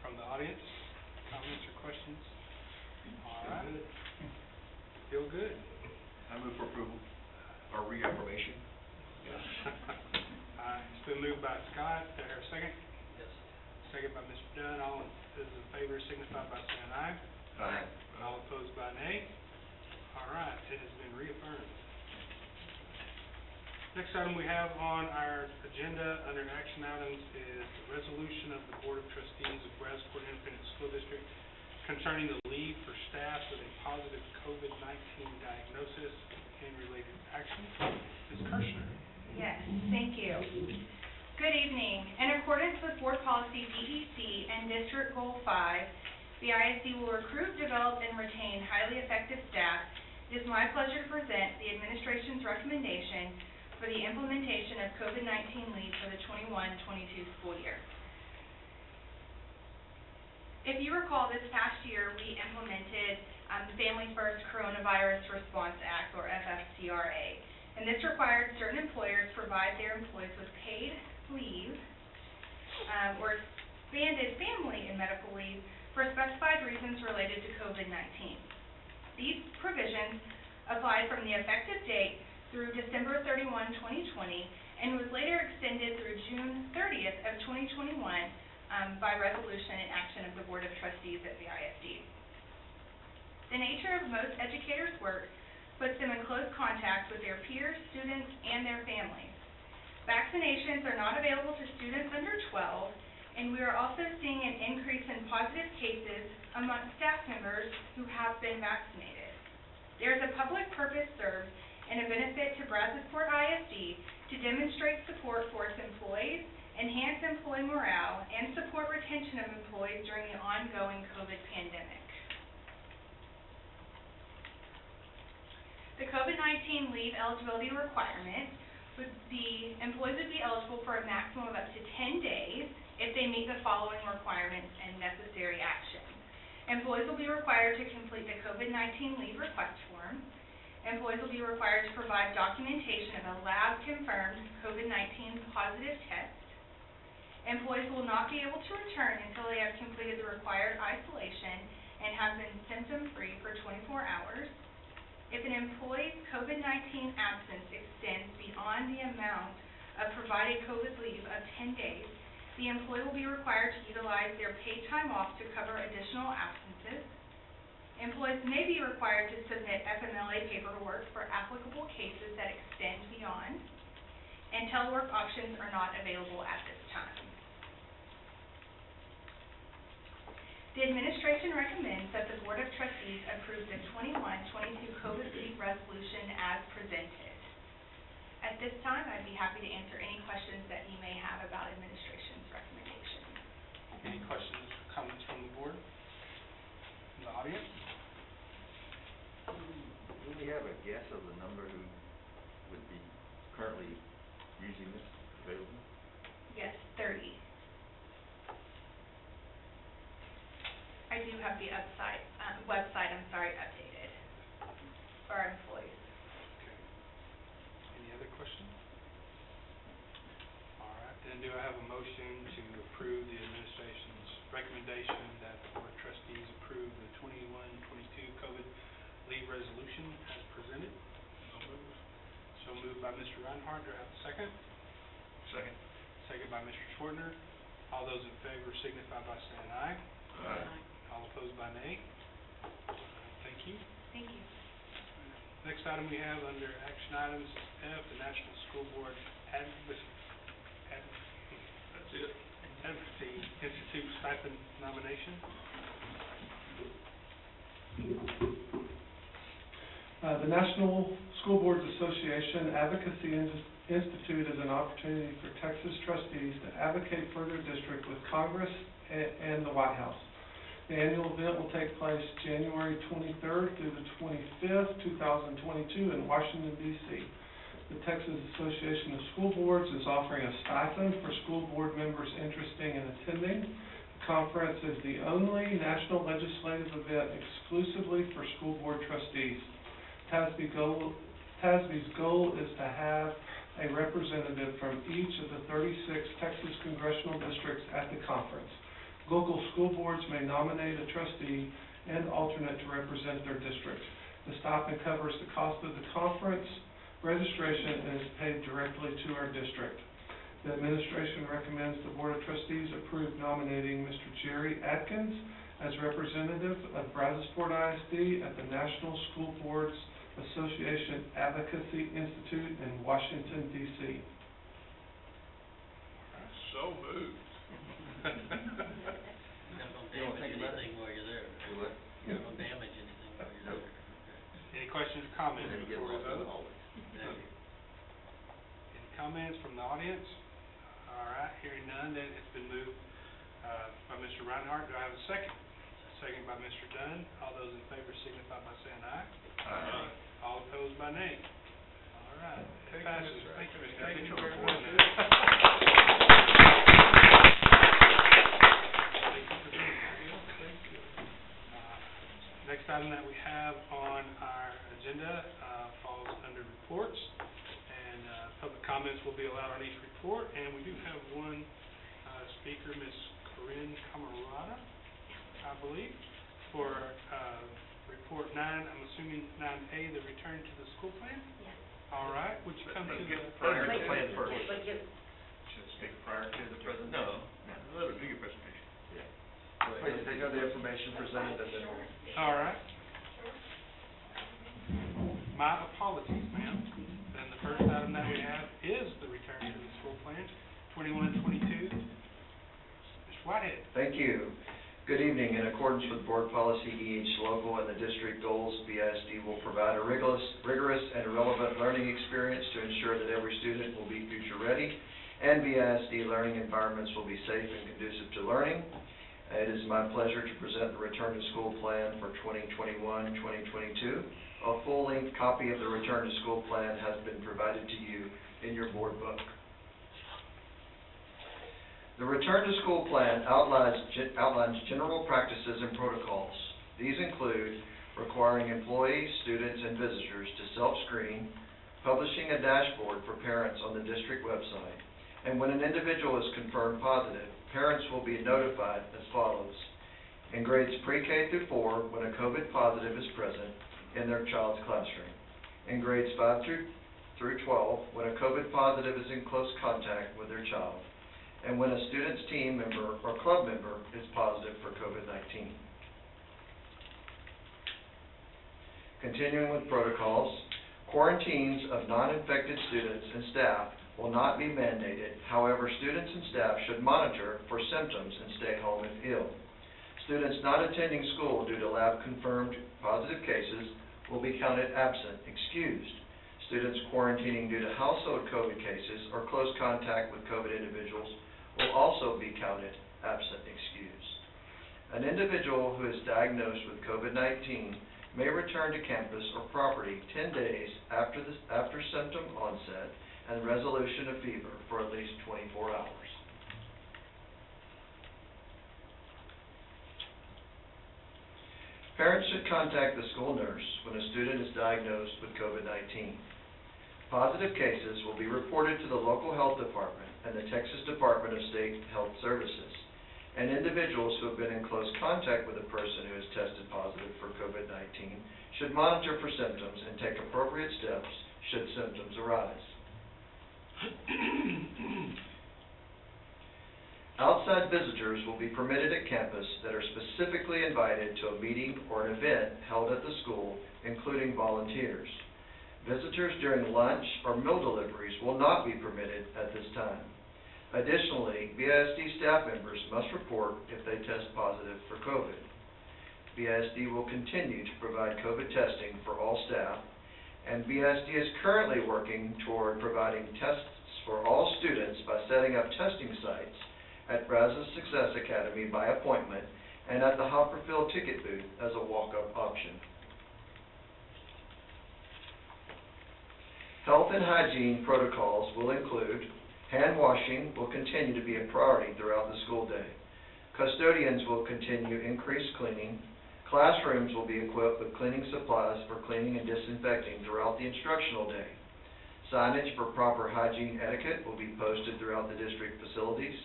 From the audience? Comments or questions? All right. Feel good. I move for approval, or reaffirmation. It's been moved by Scott. Do I hear a second? Yes. Second by Mr. Dunn. All those in favor signify by saying aye. Aye. All opposed by nay. All right, it has been reaffirmed. Next item we have on our agenda under action items is the resolution of the Board of Trustees of Brazosport Independent School District concerning the leave for staff with a positive COVID-19 diagnosis and related actions. Ms. Kirshner. Yes, thank you. Good evening. In accordance with Board Policy BEC and District Goal 5, BISD will recruit, develop, and retain highly effective staff. It is my pleasure to present the administration's recommendation for the implementation of COVID-19 leave for the 21-22 school year. If you recall, this past year we implemented the Family First Coronavirus Response Act, or FFCRA, and this required certain employers provide their employees with paid leave or expanded family and medical leave for specified reasons related to COVID-19. These provisions applied from the effective date through December 31, 2020, and was later extended through June 30th of 2021 by resolution and action of the Board of Trustees at the ISD. The nature of most educators' work puts them in close contact with their peers, students, and their families. Vaccinations are not available to students under 12, and we are also seeing an increase in positive cases among staff members who have been vaccinated. There is a public purpose served and a benefit to Brazosport ISD to demonstrate support for its employees, enhance employee morale, and support retention of employees during the ongoing COVID pandemic. The COVID-19 leave eligibility requirement would be, employees would be eligible for a maximum of up to 10 days if they meet the following requirements and necessary actions. Employees will be required to complete the COVID-19 leave request form. Employees will be required to provide documentation of a lab-confirmed COVID-19 positive test. Employees will not be able to return until they have completed the required isolation and have been symptom-free for 24 hours. If an employee's COVID-19 absence extends beyond the amount of provided COVID leave of 10 days, the employee will be required to utilize their paid time off to cover additional absences. Employees may be required to submit FMLA paperwork for applicable cases that extend beyond, and telework options are not available at this time. The administration recommends that the Board of Trustees approve the 21-22 COVID leave resolution as presented. At this time, I'd be happy to answer any questions that you may have about administration's recommendation. Any questions or comments from the board, from the audience? Do we have a guess of the number who would be currently using this available? Yes, 30. I do have the website updated for our employees. Okay. Any other questions? All right, then do I have a motion to approve the administration's recommendation that the Board of Trustees approve the 21-22 COVID leave resolution as presented? So moved by Mr. Reinhardt. Do I have a second? Second. Second by Mr. Schwartner. All those in favor signify by saying aye. Aye. All opposed by nay. Thank you. Thank you. Next item we have under action items F, the National School Board Advocacy That's it. Institute stipend nomination. The National School Boards Association Advocacy Institute is an opportunity for Texas trustees to advocate for their district with Congress and the White House. The annual event will take place January 23rd through the 25th, 2022 in Washington, D.C. The Texas Association of School Boards is offering a stipend for school board members interested in attending. The conference is the only national legislative event exclusively for school board trustees. TASB's goal is to have a representative from each of the 36 Texas congressional districts at the conference. Local school boards may nominate a trustee and alternate to represent their district. The stipend covers the cost of the conference registration and is paid directly to our district. The administration recommends the Board of Trustees approve nominating Mr. Jerry Atkins as representative of Brazosport ISD at the National School Boards Association Advocacy Institute in Washington, D.C. So moved. You're not gonna damage anything while you're there. Do what? You're not gonna damage anything while you're there. Okay. Any questions or comments Then get before we lost in the vote? hallway. Thank you. Any comments from the audience? All right, hearing none, then it's been moved by Mr. Reinhardt. Do I have a second? Second by Mr. Dunn. All those in favor signify by saying aye. Aye. All opposed by nay. All right, it passes. Thank you, Mr. Thank you. Next item that we have on our agenda falls under reports, and public comments will be allowed on each report, and we do have one speaker, Ms. Corinne Camarada, I believe, for report 9, I'm assuming 9A, the return to the school plan? Yes. All right, would you come to the... Prior to the plan first. But give, Should speak prior to the presentation. No, let her do your presentation. information presented and then we'll... All right. My apologies, ma'am. Then the first item that we have is the return to the school plan, 21-22. Mr. Whitehead. Thank you. Good evening. In accordance with Board Policy EH Local and the district goals, BISD will provide a rigorous and relevant learning experience to ensure that every student will be future ready, and BISD learning environments will be safe and conducive to learning. It is my pleasure to present the Return to School Plan for 2021-2022. A full-length copy of the Return to School Plan has been provided to you in your board book. The Return to School Plan outlines general practices and protocols. These include requiring employees, students, and visitors to self-screen, publishing a dashboard for parents on the district website, and when an individual is confirmed positive, parents will be notified as follows. In grades pre-K through 4, when a COVID positive is present in their child's classroom. In grades 5 through 12, when a COVID positive is in close contact with their child, and when a student's team member or club member is positive for COVID-19. Continuing with protocols, quarantines of non-infected students and staff will not be mandated. However, students and staff should monitor for symptoms and stay home if ill. Students not attending school due to lab-confirmed positive cases will be counted absent, excused. Students quarantining due to household COVID cases or close contact with COVID individuals will also be counted absent, excused. An individual who is diagnosed with COVID-19 may return to campus or property 10 days after symptom onset and resolution of fever for at least 24 hours. Parents should contact the school nurse when a student is diagnosed with COVID-19. Positive cases will be reported to the local health department and the Texas Department of State Health Services, and individuals who have been in close contact with a person who has tested positive for COVID-19 should monitor for symptoms and take appropriate steps should symptoms arise. Outside visitors will be permitted at campus that are specifically invited to a meeting or an event held at the school, including volunteers. Visitors during lunch or meal deliveries will not be permitted at this time. Additionally, BISD staff members must report if they test positive for COVID. BISD will continue to provide COVID testing for all staff, and BISD is currently working toward providing tests for all students by setting up testing sites at Brazos Success Academy by appointment and at the Hopperfield ticket booth as a walk-up option. Health and hygiene protocols will include hand washing will continue to be a priority throughout the school day. Custodians will continue increased cleaning. Classrooms will be equipped with cleaning supplies for cleaning and disinfecting throughout the instructional day. Signage for proper hygiene etiquette will be posted throughout the district facilities.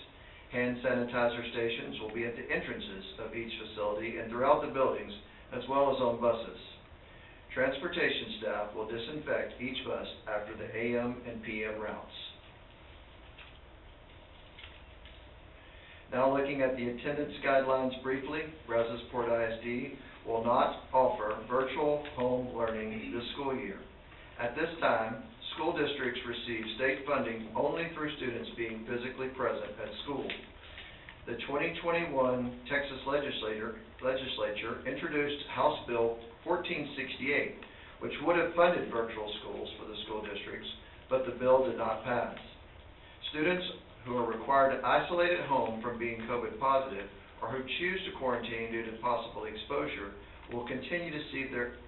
Hand sanitizer stations will be at the entrances of each facility and throughout the buildings, as well as on buses. Transportation staff will disinfect each bus after the AM and PM routes. Now looking at the attendance guidelines briefly, Brazosport ISD will not offer virtual home learning this school year. At this time, school districts receive state funding only through students being physically present at school. The 2021 Texas Legislature introduced House Bill 1468, which would have funded virtual schools for the school districts, but the bill did not pass. Students who are required to isolate at home from being COVID positive or who choose to quarantine due to possible exposure will continue to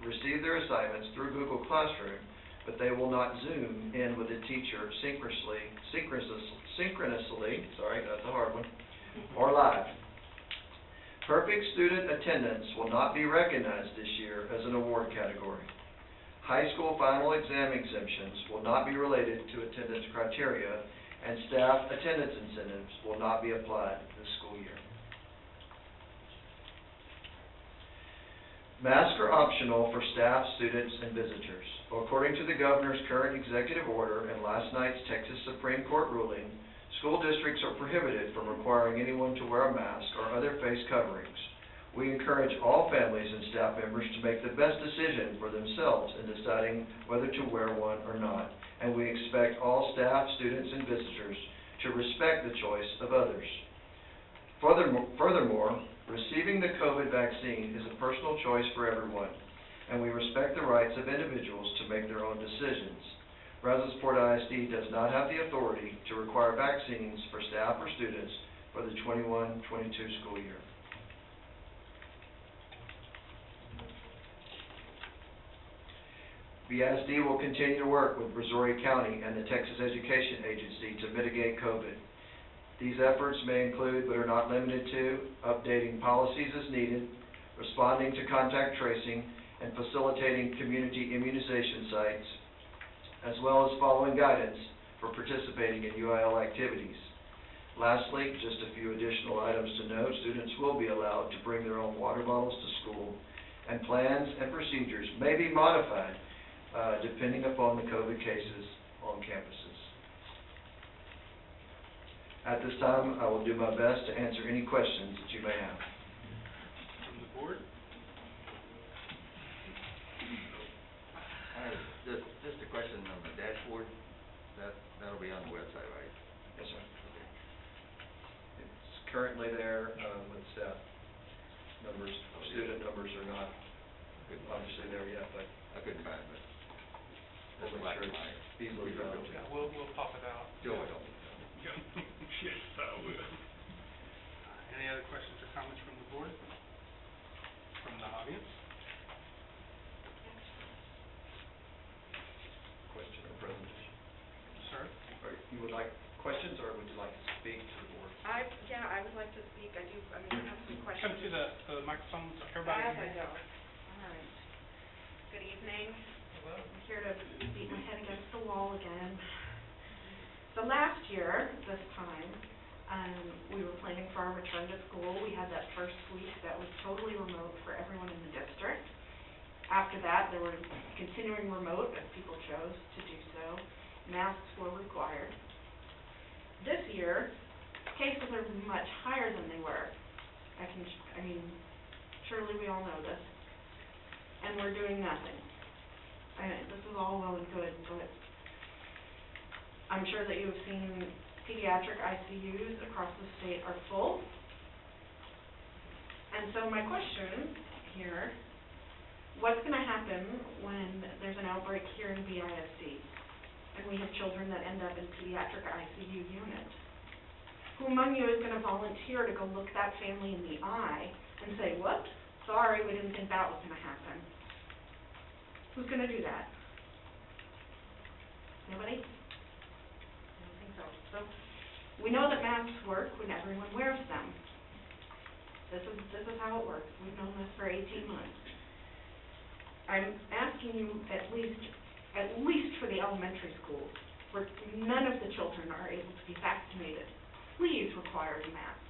receive their assignments through Google Classroom, but they will not Zoom in with a teacher synchronously, that's a hard one, or live. Perfect student attendance will not be recognized this year as an award category. High school final exam exemptions will not be related to attendance criteria, and staff attendance incentives will not be applied this school year. Masks are optional for staff, students, and visitors. According to the governor's current executive order and last night's Texas Supreme Court ruling, school districts are prohibited from requiring anyone to wear a mask or other face coverings. We encourage all families and staff members to make the best decision for themselves in deciding whether to wear one or not, and we expect all staff, students, and visitors to respect the choice of others. Furthermore, receiving the COVID vaccine is a personal choice for everyone, and we respect the rights of individuals to make their own decisions. Brazosport ISD does not have the authority to require vaccines for staff or students for the 21-22 school year. BISD will continue to work with Brazoria County and the Texas Education Agency to mitigate COVID. These efforts may include, but are not limited to, updating policies as needed, responding to contact tracing, and facilitating community immunization sites, as well as following guidance for participating in UIL activities. Lastly, just a few additional items to note: students will be allowed to bring their own water bottles to school, and plans and procedures may be modified depending upon the COVID cases on campuses. At this time, I will do my best to answer any questions that you may have. From the board? Just a question on the dashboard, that'll be on the website, right? Yes, sir. Okay. It's currently there with staff numbers. Student numbers are not obviously there yet, but I couldn't find it, but we'll doesn't make like sure my. it's easily found. Yeah, we'll pop it out. Joe, I don't. Yes, I will. Any other questions or comments from the board? From the audience? Question or presentation? Sir? Or you would like questions, or would you like to speak to the board? I would like to speak. I have some questions. Come to the microphone, so everybody As can I hear. go. All right. Good evening. Hello. I'm here to beat my head against the wall again. So last year, this time, we were planning for our return to school. We had that first week that was totally remote for everyone in the district. After that, there were continuing remote as people chose to do so. Masks were required. This year, cases are much higher than they were. Surely we all know this. And we're doing nothing. This is all well and good, but I'm sure that you have seen pediatric ICUs across the state are full. And so my question here, what's going to happen when there's an outbreak here in BISD and we have children that end up in pediatric ICU units? Who among you is going to volunteer to go look that family in the eye and say, whoops, sorry, we didn't think that was going to happen? Who's going to do that? Nobody? I don't think so. So we know that masks work when everyone wears them. This is how it works. We've known this for 18 months. I'm asking you at least for the elementary schools, where none of the children are able to be vaccinated, please require a mask.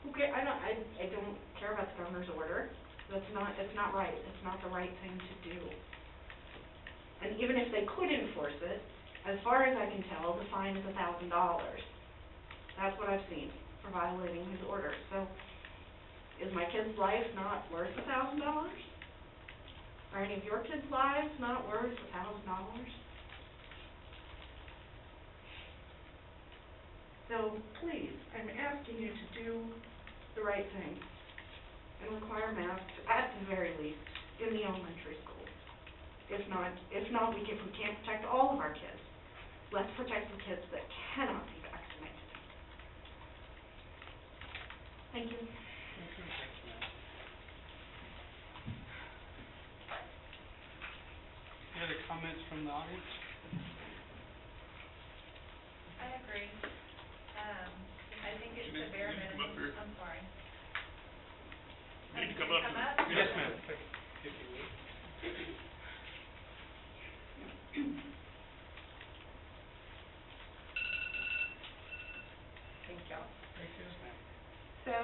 Okay, I don't care about the governor's order. It's not right. It's not the right thing to do. And even if they could enforce it, as far as I can tell, the fine is $1,000. That's what I've seen for violating his order. So, is my kid's life not worth $1,000? Are any of your kids' lives not worth $1,000? So, please, I'm asking you to do the right thing and require masks, at the very least, in the elementary schools. If we can't protect all of our kids, let's protect the kids that cannot be vaccinated. Thank you. Thank you, ma'am. Any other comments from the audience? I agree. I think it's the bare minimum. I'm sorry. Need to come Come up. up? Yes, ma'am. If you would. Thank y'all. Thank you, ma'am. So,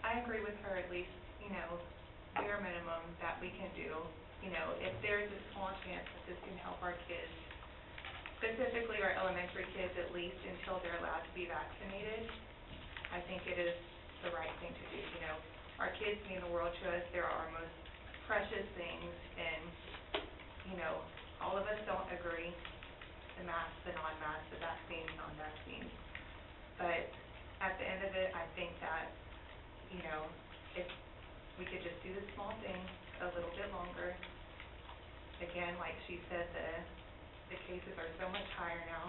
I agree with her, at least, bare minimum that we can do. If there's a small chance that this can help our kids, it's specifically our elementary kids, at least until they're allowed to be vaccinated, I think it is the right thing to do. You know, our kids mean the world to us. They're our most precious things, and, you know, all of us don't agree, the masks, the non-masks, the vaccines, non-vaccines. But at the end of it, I think that, you know, if we could just do the small things a little bit longer. Again, like she said, the cases are so much higher now.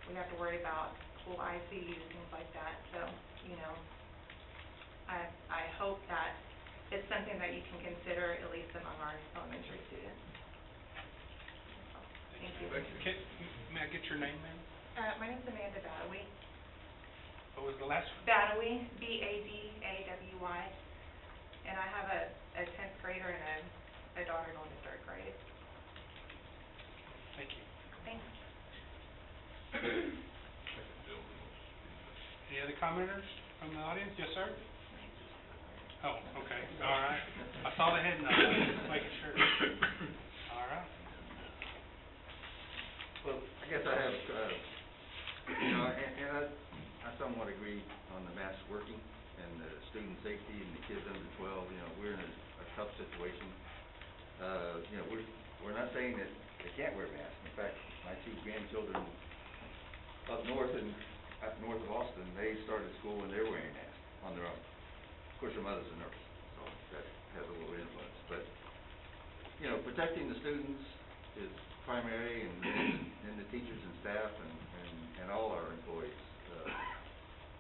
We have to worry about full ICUs, things like that. So, you know, I hope that it's something that you can consider, at least among our elementary students. Thank you. May I get your name, ma'am? My name's Amanda Badawi. What was the last one? Badawi, B-A-D-A-W-Y. And I have a 10th grader and a daughter going to 3rd grade. Thank you. Thanks. Any other commenters from the audience? Yes, sir? Oh, okay, all right. I saw the head nod, just making sure. All right. Well, I guess I have, you know, and I somewhat agree on the mask working and the student safety and the kids under 12. You know, we're in a tough situation. You know, we're not saying that they can't wear masks. In fact, my 2 grandchildren up north of Austin, they started school and they're wearing masks on their own. Of course, their mothers are nervous, so that has a little influence. But, you know, protecting the students is primary, and the teachers and staff and all our employees.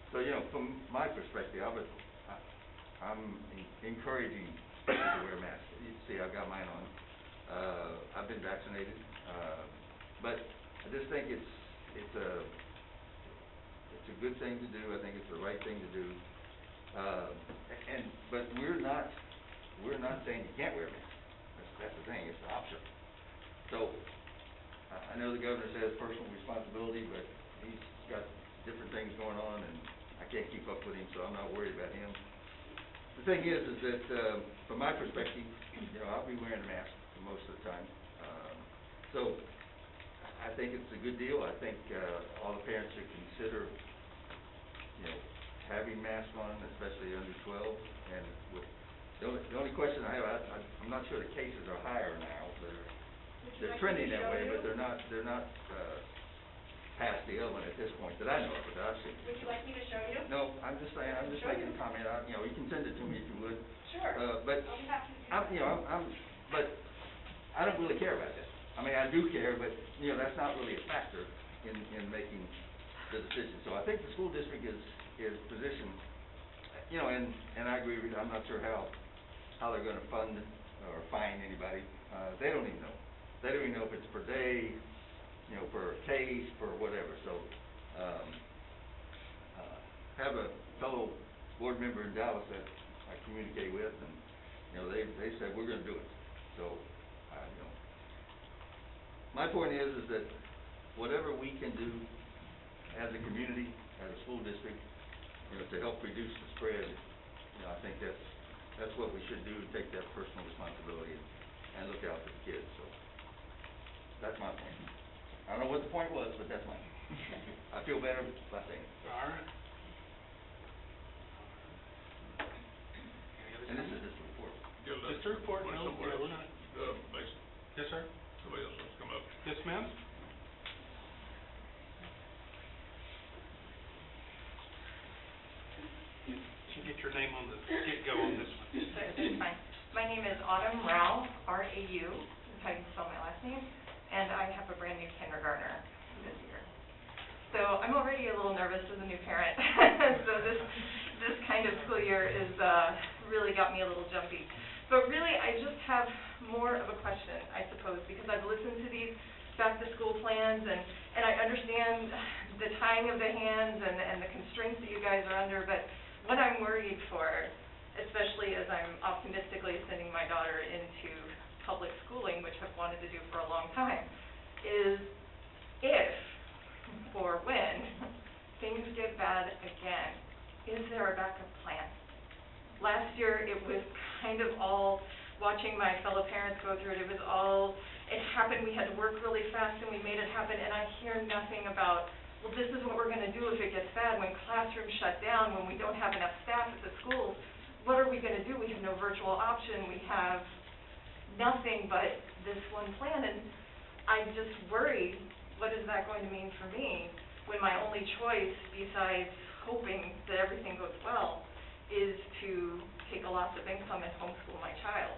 So, you know, from my perspective, I'm encouraging people to wear masks. You see, I've got mine on. I've been vaccinated, but I just think it's a good thing to do. I think it's the right thing to do. But we're not saying you can't wear masks. That's the thing. It's the option. So I know the governor says personal responsibility, but he's got different things going on, and I can't keep up with him, so I'm not worried about him. The thing is that from my perspective, you know, I'll be wearing a mask for most of the time. So I think it's a good deal. I think all the parents should consider, you know, having masks on, especially under 12. And with the only question I have, I'm not sure the cases are higher now. They're trending that way, but they're not past the element at this point that I know of, that I've seen. Would you like me to show you? No, I'm just saying, I'm just making a comment. You know, you can send it to me if you would. Sure. But I'll be happy to. but I don't really care about that. I mean, I do care, but, you know, that's not really a factor in making the decision. So I think the school district is positioned, you know, and I agree with you. I'm not sure how they're gonna fund or fine anybody. They don't even know. They don't even know if it's per day, you know, per case, per whatever. So, have a fellow board member in Dallas that I communicate with, and, you know, they said, we're gonna do it. So, you know, my point is that whatever we can do as a community, as a school district, you know, to help reduce the spread, you know, I think that's what we should do, take that personal responsibility and look out for the kids. So that's my point. I don't know what the point was, but that's mine. I feel better by saying it. All right. And this is just a report. Just a report, no, yeah, we're not. Mason, Yes, sir? somebody else wants to come up. Yes, ma'am? You get your name on the get-go on this one. That's fine. My name is Autumn Rau, R-A-U, is how you spell my last name, and I have a brand new kindergartner this year. So I'm already a little nervous as a new parent, so this kind of school year is really got me a little jumpy. But really, I just have more of a question, I suppose, because I've listened to these back-to-school plans, and I understand the tying of the hands and the constraints that you guys are under, but what I'm worried for, especially as I'm optimistically sending my daughter into public schooling, which I've wanted to do for a long time, is if, or when, things get bad again, is there a backup plan? Last year, it was kind of all, watching my fellow parents go through it, it happened, we had to work really fast and we made it happen, and I hear nothing about, well, this is what we're gonna do if it gets bad, when classrooms shut down, when we don't have enough staff at the schools. What are we gonna do? We have no virtual option, we have nothing but this one plan, and I'm just worried, what is that going to mean for me, when my only choice, besides hoping that everything goes well, is to take a loss of income and homeschool my child.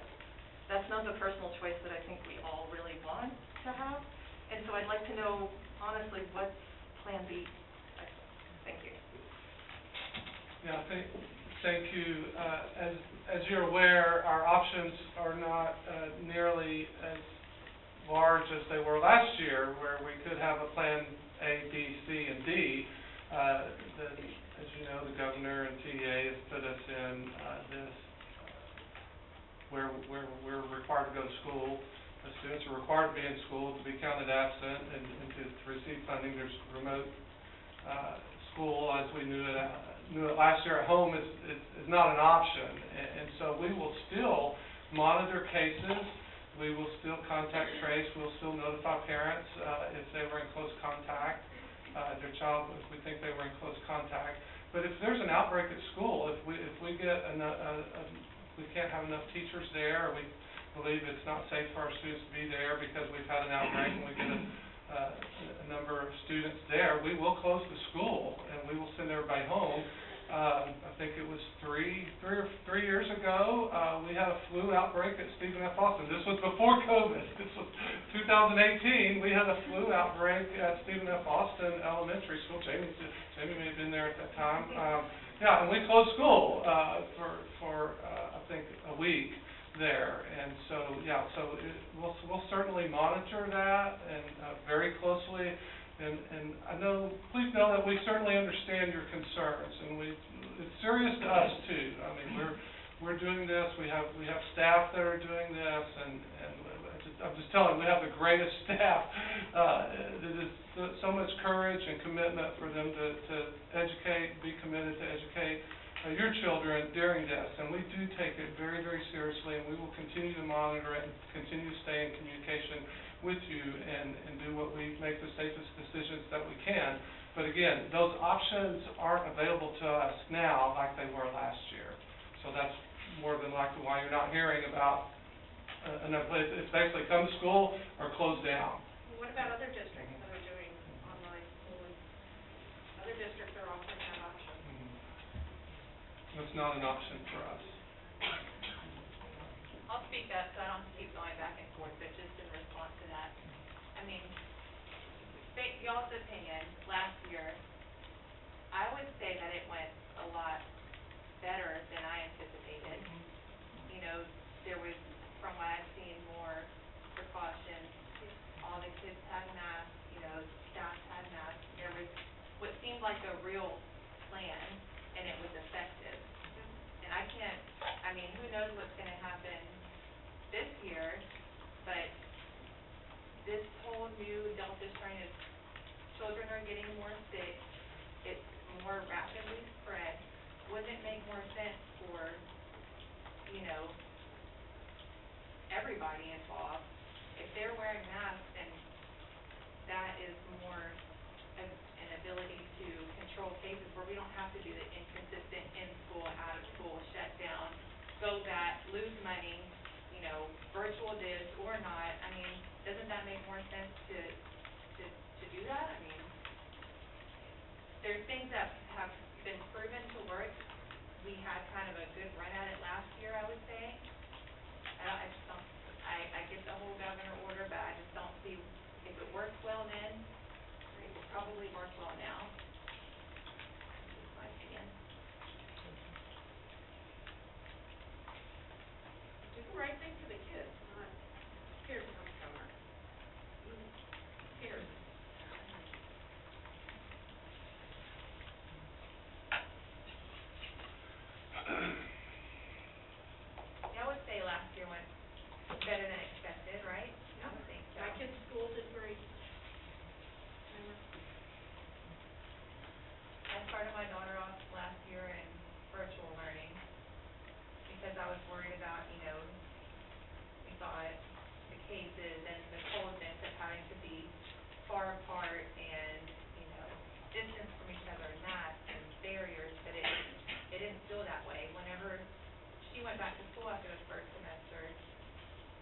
That's not the personal choice that I think we all really want to have, and so I'd like to know, honestly, what's Plan B? Thank you. Yeah, thank you. As you're aware, our options are not nearly as large as they were last year, where we could have a Plan A, B, C, and D. As you know, the governor and TA has put us in this where we're required to go to school. The students are required to be in school to be counted absent and to receive funding. There's remote school, as we knew it last year, at home is not an option. And so we will still monitor cases. We will still contact trace. We'll still notify parents if they were in close contact, their child, if we think they were in close contact. But if there's an outbreak at school, if we get we can't have enough teachers there, or we believe it's not safe for our students to be there because we've had an outbreak and we get a number of students there, we will close the school and we will send everybody home. I think it was three years ago, we had a flu outbreak at Stephen F. Austin. This was before COVID. This was 2018. We had a flu outbreak at Stephen F. Austin Elementary School. Jamie may have been there at that time. Yeah, and we closed school for I think a week there, and so yeah, we'll certainly monitor that and very closely. And I know, please know that we certainly understand your concerns, and it's serious to us too. I mean, we're doing this. We have staff that are doing this, and I'm just telling you, we have the greatest staff. It is so much courage and commitment for them to educate, be committed to educate your children during this, and we do take it very, very seriously, and we will continue to monitor it and continue to stay in communication with you and do what we make the safest decisions that we can. But again, those options aren't available to us now like they were last year. So that's more than likely why you're not hearing about enough. It's basically come to school or close down. What about other districts that are doing online schooling? Other districts are offering that option. It's not an option for us. I'll speak up so I don't have to keep going back and forth, but just in response to that. I mean, y'all's opinion, last year, I would say that it went a lot better than I anticipated. You know, there was, from what I've seen, more precautions. All the kids had masks, you know, staff had masks. There was what seemed like a real plan, and it was effective. And I mean, who knows what's going to happen this year, but this whole new Delta strain of children are getting more sick, it's more rapidly spread. Wouldn't it make more sense for, you know, everybody involved, if they're wearing masks, and that is more of an ability to control cases where we don't have to do the inconsistent in-school, out-of-school, shut down, go back, lose money, you know, virtual this or not. I mean, doesn't that make more sense to do that? I mean, there's things that have been proven to work. We had kind of a good run at it last year, I would say. I get the whole governor order, but I just don't see, if it worked well then, it will probably work well now. That's my opinion. Do the right thing for the kids, not scared to come summer. Scared. I would say last year went better than expected, right? I would think so. My kids' school did great. I started my daughter off last year in virtual learning because I was worried about, you know, we thought the cases and the coldness of having to be far apart, went back to school after the first semester,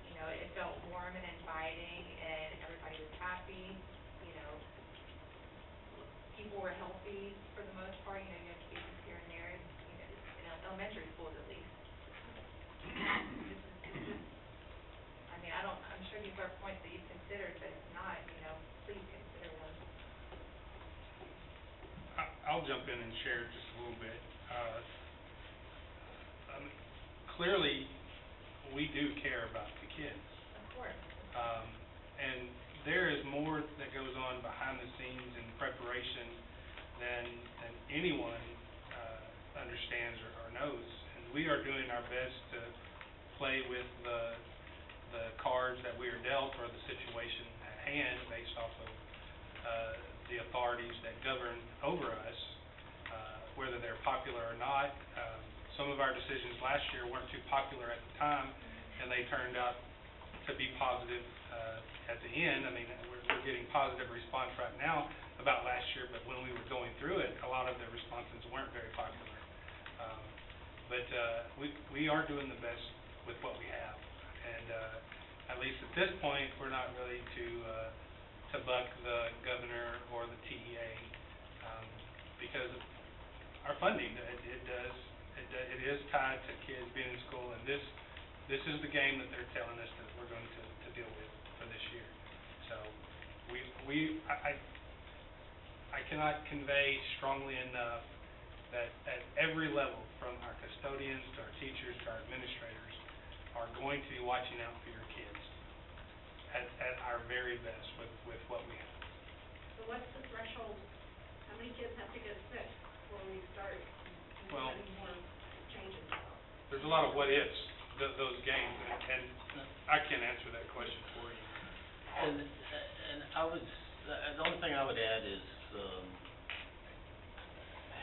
you know, it felt warm and inviting, and everybody was happy, you know, people were healthy for the most part, you know, you had cases here and there, you know, in elementary schools at least. This is, I mean, I'm sure these are points that you've considered, but if not, you know, please consider them. I'll jump in and share just a little bit. Clearly, we do care about the kids. Of course. And there is more that goes on behind the scenes in preparation than anyone understands or knows. And we are doing our best to play with the cards that we are dealt or the situation at hand based off of the authorities that govern over us, whether they're popular or not. Some of our decisions last year weren't too popular at the time, and they turned out to be positive at the end. I mean, we're getting positive response right now about last year, but when we were going through it, a lot of the responses weren't very popular. But we are doing the best with what we have, and at least at this point, we're not ready to buck the governor or the TEA because of our funding. It is tied to kids being in school, and this is the game that they're telling us that we're going to deal with for this year. So I cannot convey strongly enough that at every level, from our custodians to our teachers to our administrators, are going to be watching out for your kids at our very best with what we have. So what's the threshold? How many kids have to get sick before we start Well, any more changes? there's a lot of what ifs, those games, and I can't answer that question for you. And I would, the only thing I would add is,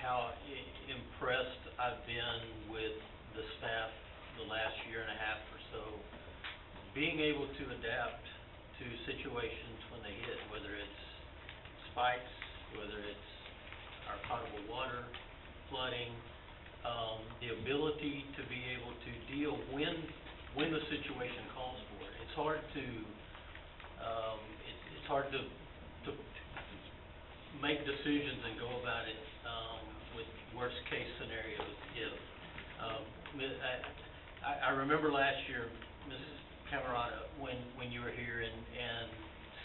how impressed I've been with the staff the last year and a half or so, being able to adapt to situations when they hit, whether it's spikes, whether it's our potable water, flooding, the ability to be able to deal when the situation calls for it. It's hard to it's hard to make decisions and go about it with worst case scenarios. I remember last year, Mrs. Camerata, when you were here and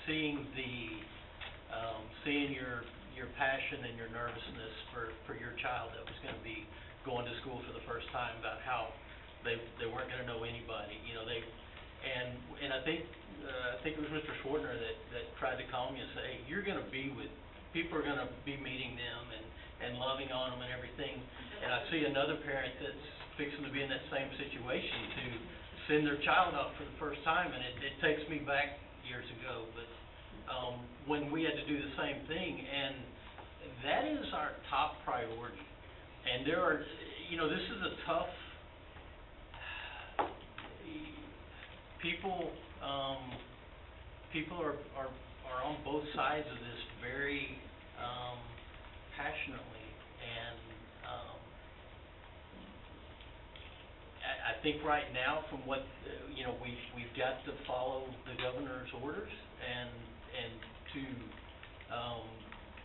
seeing seeing your passion and your nervousness for your child that was going to be going to school for the first time, about how they weren't going to know anybody, you know, and I think it was Mr. Schwartner that tried to calm you and say, hey, you're going to be with people, are going to be meeting them and loving on them and everything. And I see another parent that's fixing to be in that same situation to send their child out for the first time, and it takes me back years ago, but when we had to do the same thing, and that is our top priority. And there are, you know, this is a tough, people are on both sides of this very passionately, and I think right now, from what you know, we've got to follow the governor's orders and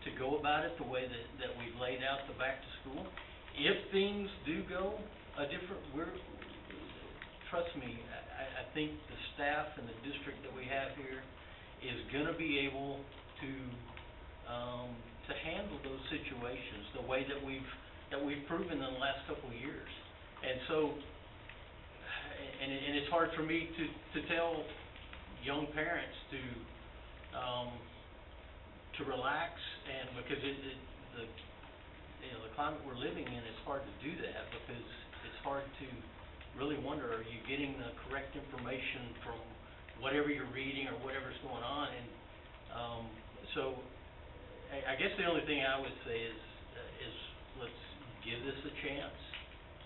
to go about it the way that we've laid out the back to school. If things do go a different, trust me, I think the staff and the district that we have here is going to be able to handle those situations the way that we've proven in the last couple of years. And so, and it's hard for me to tell young parents to relax, and because the climate we're living in, it's hard to do that, because it's hard to really wonder, are you getting the correct information from whatever you're reading or whatever's going on? And so I guess the only thing I would say is let's give this a chance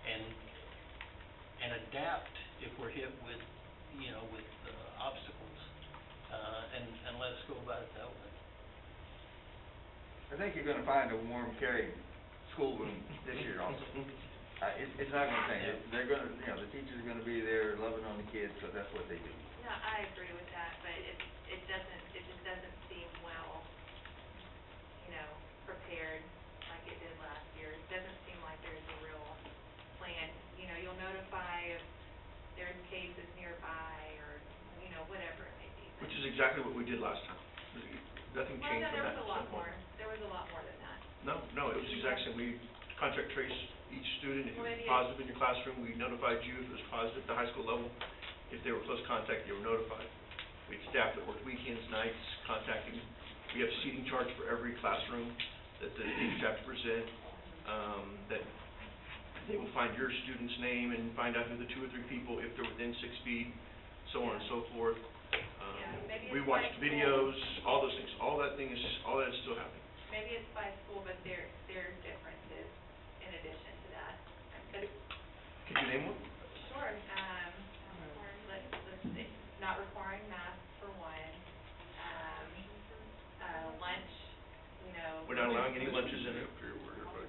and adapt if we're hit with obstacles, and let us go about it that way. I think you're gonna find a warm, caring schoolroom this year also. It's not gonna change. They're gonna, you know, the teachers are gonna be there loving on the kids, because that's what they do. Yeah, I agree with that, but it just doesn't seem well, you know, prepared like it did last year. It doesn't seem like there's a real plan. You know, you'll notify if there's cases nearby or, you know, whatever it may be. Which is exactly what we did last time. Nothing Well, changed no, from that there was a lot more. standpoint. There was a lot more than that. No, it was the exact same. We contact trace each student. If it Well, was maybe positive in your classroom, we notified you. If it was positive at the high school level, if they were close contact, they were notified. We had staff that worked weekends, nights, contacting. We have seating charts for every classroom that the teachers have to present, that they will find your student's name and find out who the 2 or 3 people, if they're within 6 feet, so on and so forth. Maybe We it's watched by videos, all those things. All that is still happening. Maybe it's by school, but there's differences in addition to that. But Could you name one? sure, let's see, not requiring masks for one, lunch, you know. We're not allowing any lunches in it.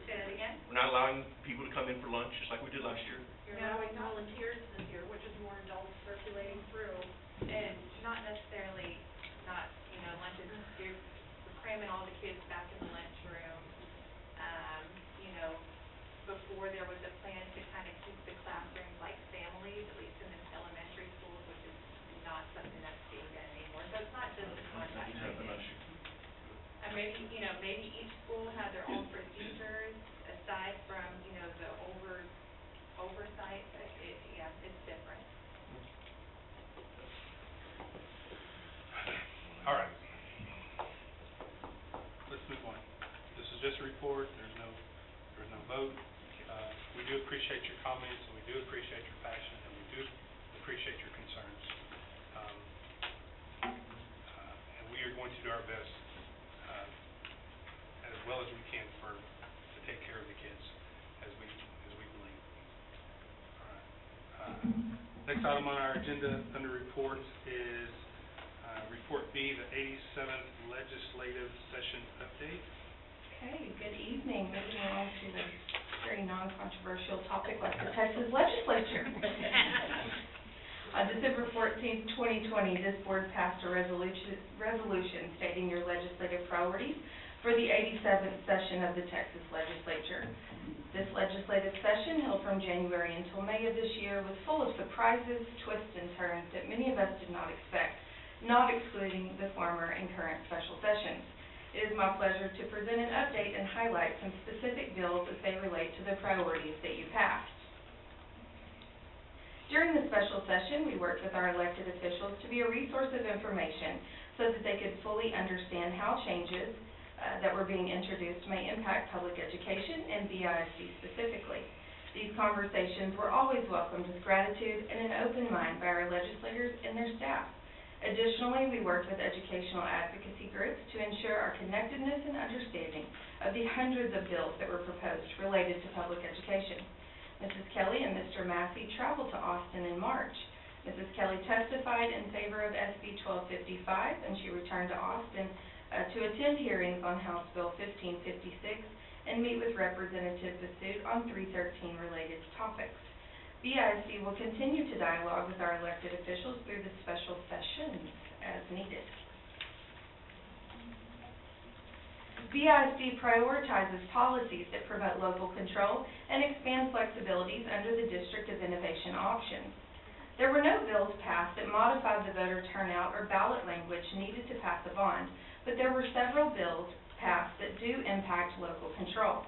Say that again? We're not allowing people to come in for lunch, just like we did last year. You're allowing volunteers this year, which is more adults circulating through. And not necessarily, you know, lunches, we're cramming all the kids back in the lunchroom. You know, before there was a plan to kind of keep the classrooms like families, at least in the elementary schools, which is not something that's being done anymore. So it's not just the contact tracing. And maybe, you know, maybe each school had their own procedures aside from, you know, the oversight, but it's different. All right. Let's move on. This is just a report. There's no vote. We do appreciate your comments, and we do appreciate your passion, and we do appreciate your concerns. And we are going to do our best, as well as we can to take care of the kids as we believe. All right. Next item on our agenda under reports is Report B, the 87th Legislative Session Update. Okay, good evening. Moving on to the very non-controversial topic like the Texas Legislature. On December 14th, 2020, this board passed a resolution stating your legislative priorities for the 87th session of the Texas Legislature. This legislative session, held from January until May of this year, was full of surprises, twists, and turns that many of us did not expect, not excluding the former and current special sessions. It is my pleasure to present an update and highlight some specific bills as they relate to the priorities that you passed. During the special session, we worked with our elected officials to be a resource of information so that they could fully understand how changes that were being introduced may impact public education and BISD specifically. These conversations were always welcomed with gratitude and an open mind by our legislators and their staff. Additionally, we worked with educational advocacy groups to ensure our connectedness and understanding of the hundreds of bills that were proposed related to public education. Mrs. Kelly and Mr. Massey traveled to Austin in March. Mrs. Kelly testified in favor of SB 1255, and she returned to Austin to attend hearings on House Bill 1556 and meet with Representative Basut on 313 related topics. BISD will continue to dialogue with our elected officials through the special sessions as needed. BISD prioritizes policies that promote local control and expand flexibilities under the District of Innovation options. There were no bills passed that modified the voter turnout or ballot language needed to pass a bond, but there were several bills passed that do impact local control.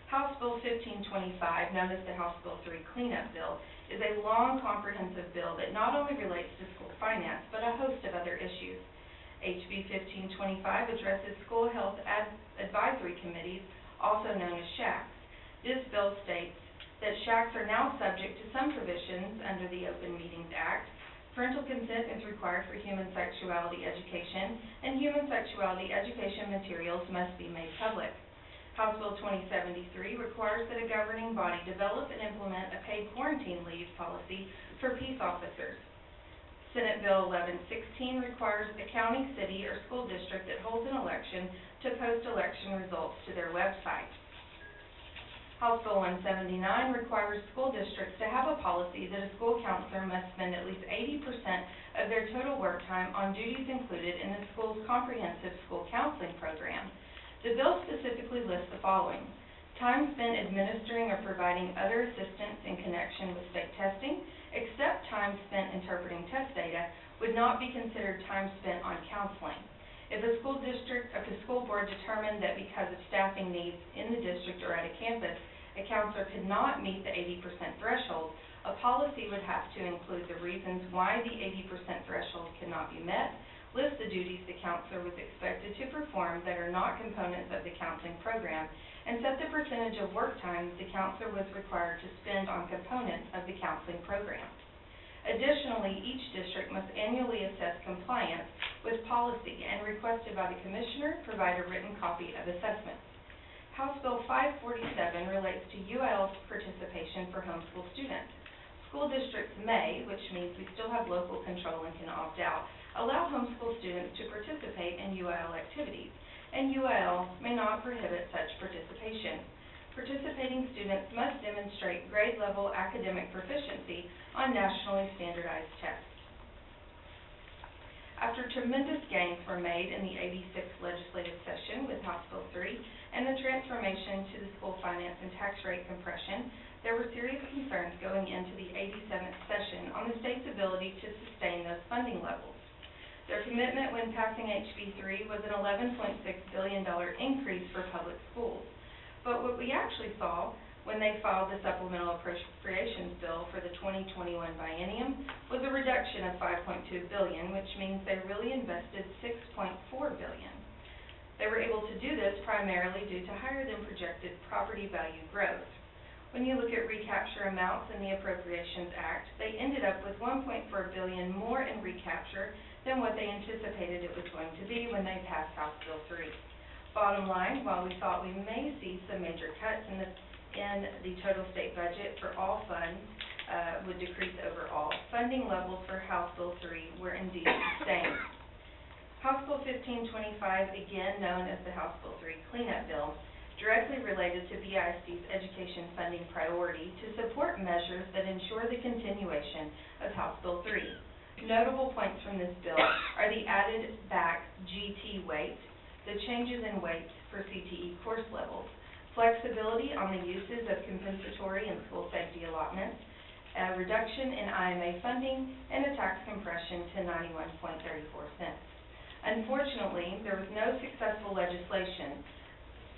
House Bill 1525, known as the House Bill 3 Cleanup Bill, is a long, comprehensive bill that not only relates to school finance, but a host of other issues. HB 1525 addresses school health advisory committees, also known as SHACs. This bill states that SHACs are now subject to some provisions under the Open Meetings Act. Parental consent is required for human sexuality education, and human sexuality education materials must be made public. House Bill 2073 requires that a governing body develop and implement a paid quarantine leave policy for peace officers. Senate Bill 1116 requires a county, city, or school district that holds an election to post election results to their website. House Bill 179 requires school districts to have a policy that a school counselor must spend at least 80% of their total work time on duties included in the school's comprehensive school counseling program. The bill specifically lists the following: time spent administering or providing other assistance in connection with state testing, except time spent interpreting test data, would not be considered time spent on counseling. If a school board determined that because of staffing needs in the district or at a campus, a counselor could not meet the 80% threshold, a policy would have to include the reasons why the 80% threshold cannot be met, list the duties the counselor was expected to perform that are not components of the counseling program, and set the percentage of work time the counselor was required to spend on components of the counseling program. Additionally, each district must annually assess compliance with policy and, requested by the commissioner, provide a written copy of assessments. House Bill 547 relates to UIL's participation for homeschool students. School districts may, which means we still have local control and can opt out, allow homeschool students to participate in UIL activities, and UIL may not prohibit such participation. Participating students must demonstrate grade-level academic proficiency on nationally standardized tests. After tremendous gains were made in the 86th legislative session with House Bill 3 and the transformation to the school finance and tax rate compression, there were serious concerns going into the 87th session on the state's ability to sustain those funding levels. Their commitment when passing HB 3 was an $11.6 billion increase for public schools. But what we actually saw when they filed the supplemental appropriations bill for the 2021 biennium was a reduction of $5.2 billion, which means they really invested $6.4 billion. They were able to do this primarily due to higher than projected property value growth. When you look at recapture amounts in the Appropriations Act, they ended up with $1.4 billion more in recapture than what they anticipated it was going to be when they passed House Bill 3. Bottom line, while we thought we may see some major cuts in the total state budget for all funds would decrease overall, funding levels for House Bill 3 were indeed sustained. House Bill 1525, again known as the House Bill 3 cleanup bill, directly related to BISD's education funding priority to support measures that ensure the continuation of House Bill 3. Notable points from this bill are the added back GT weight, the changes in weights for CTE course levels, flexibility on the uses of compensatory and school safety allotments, a reduction in IMA funding, and a tax compression to 91.34 cents. Unfortunately, there was no successful legislation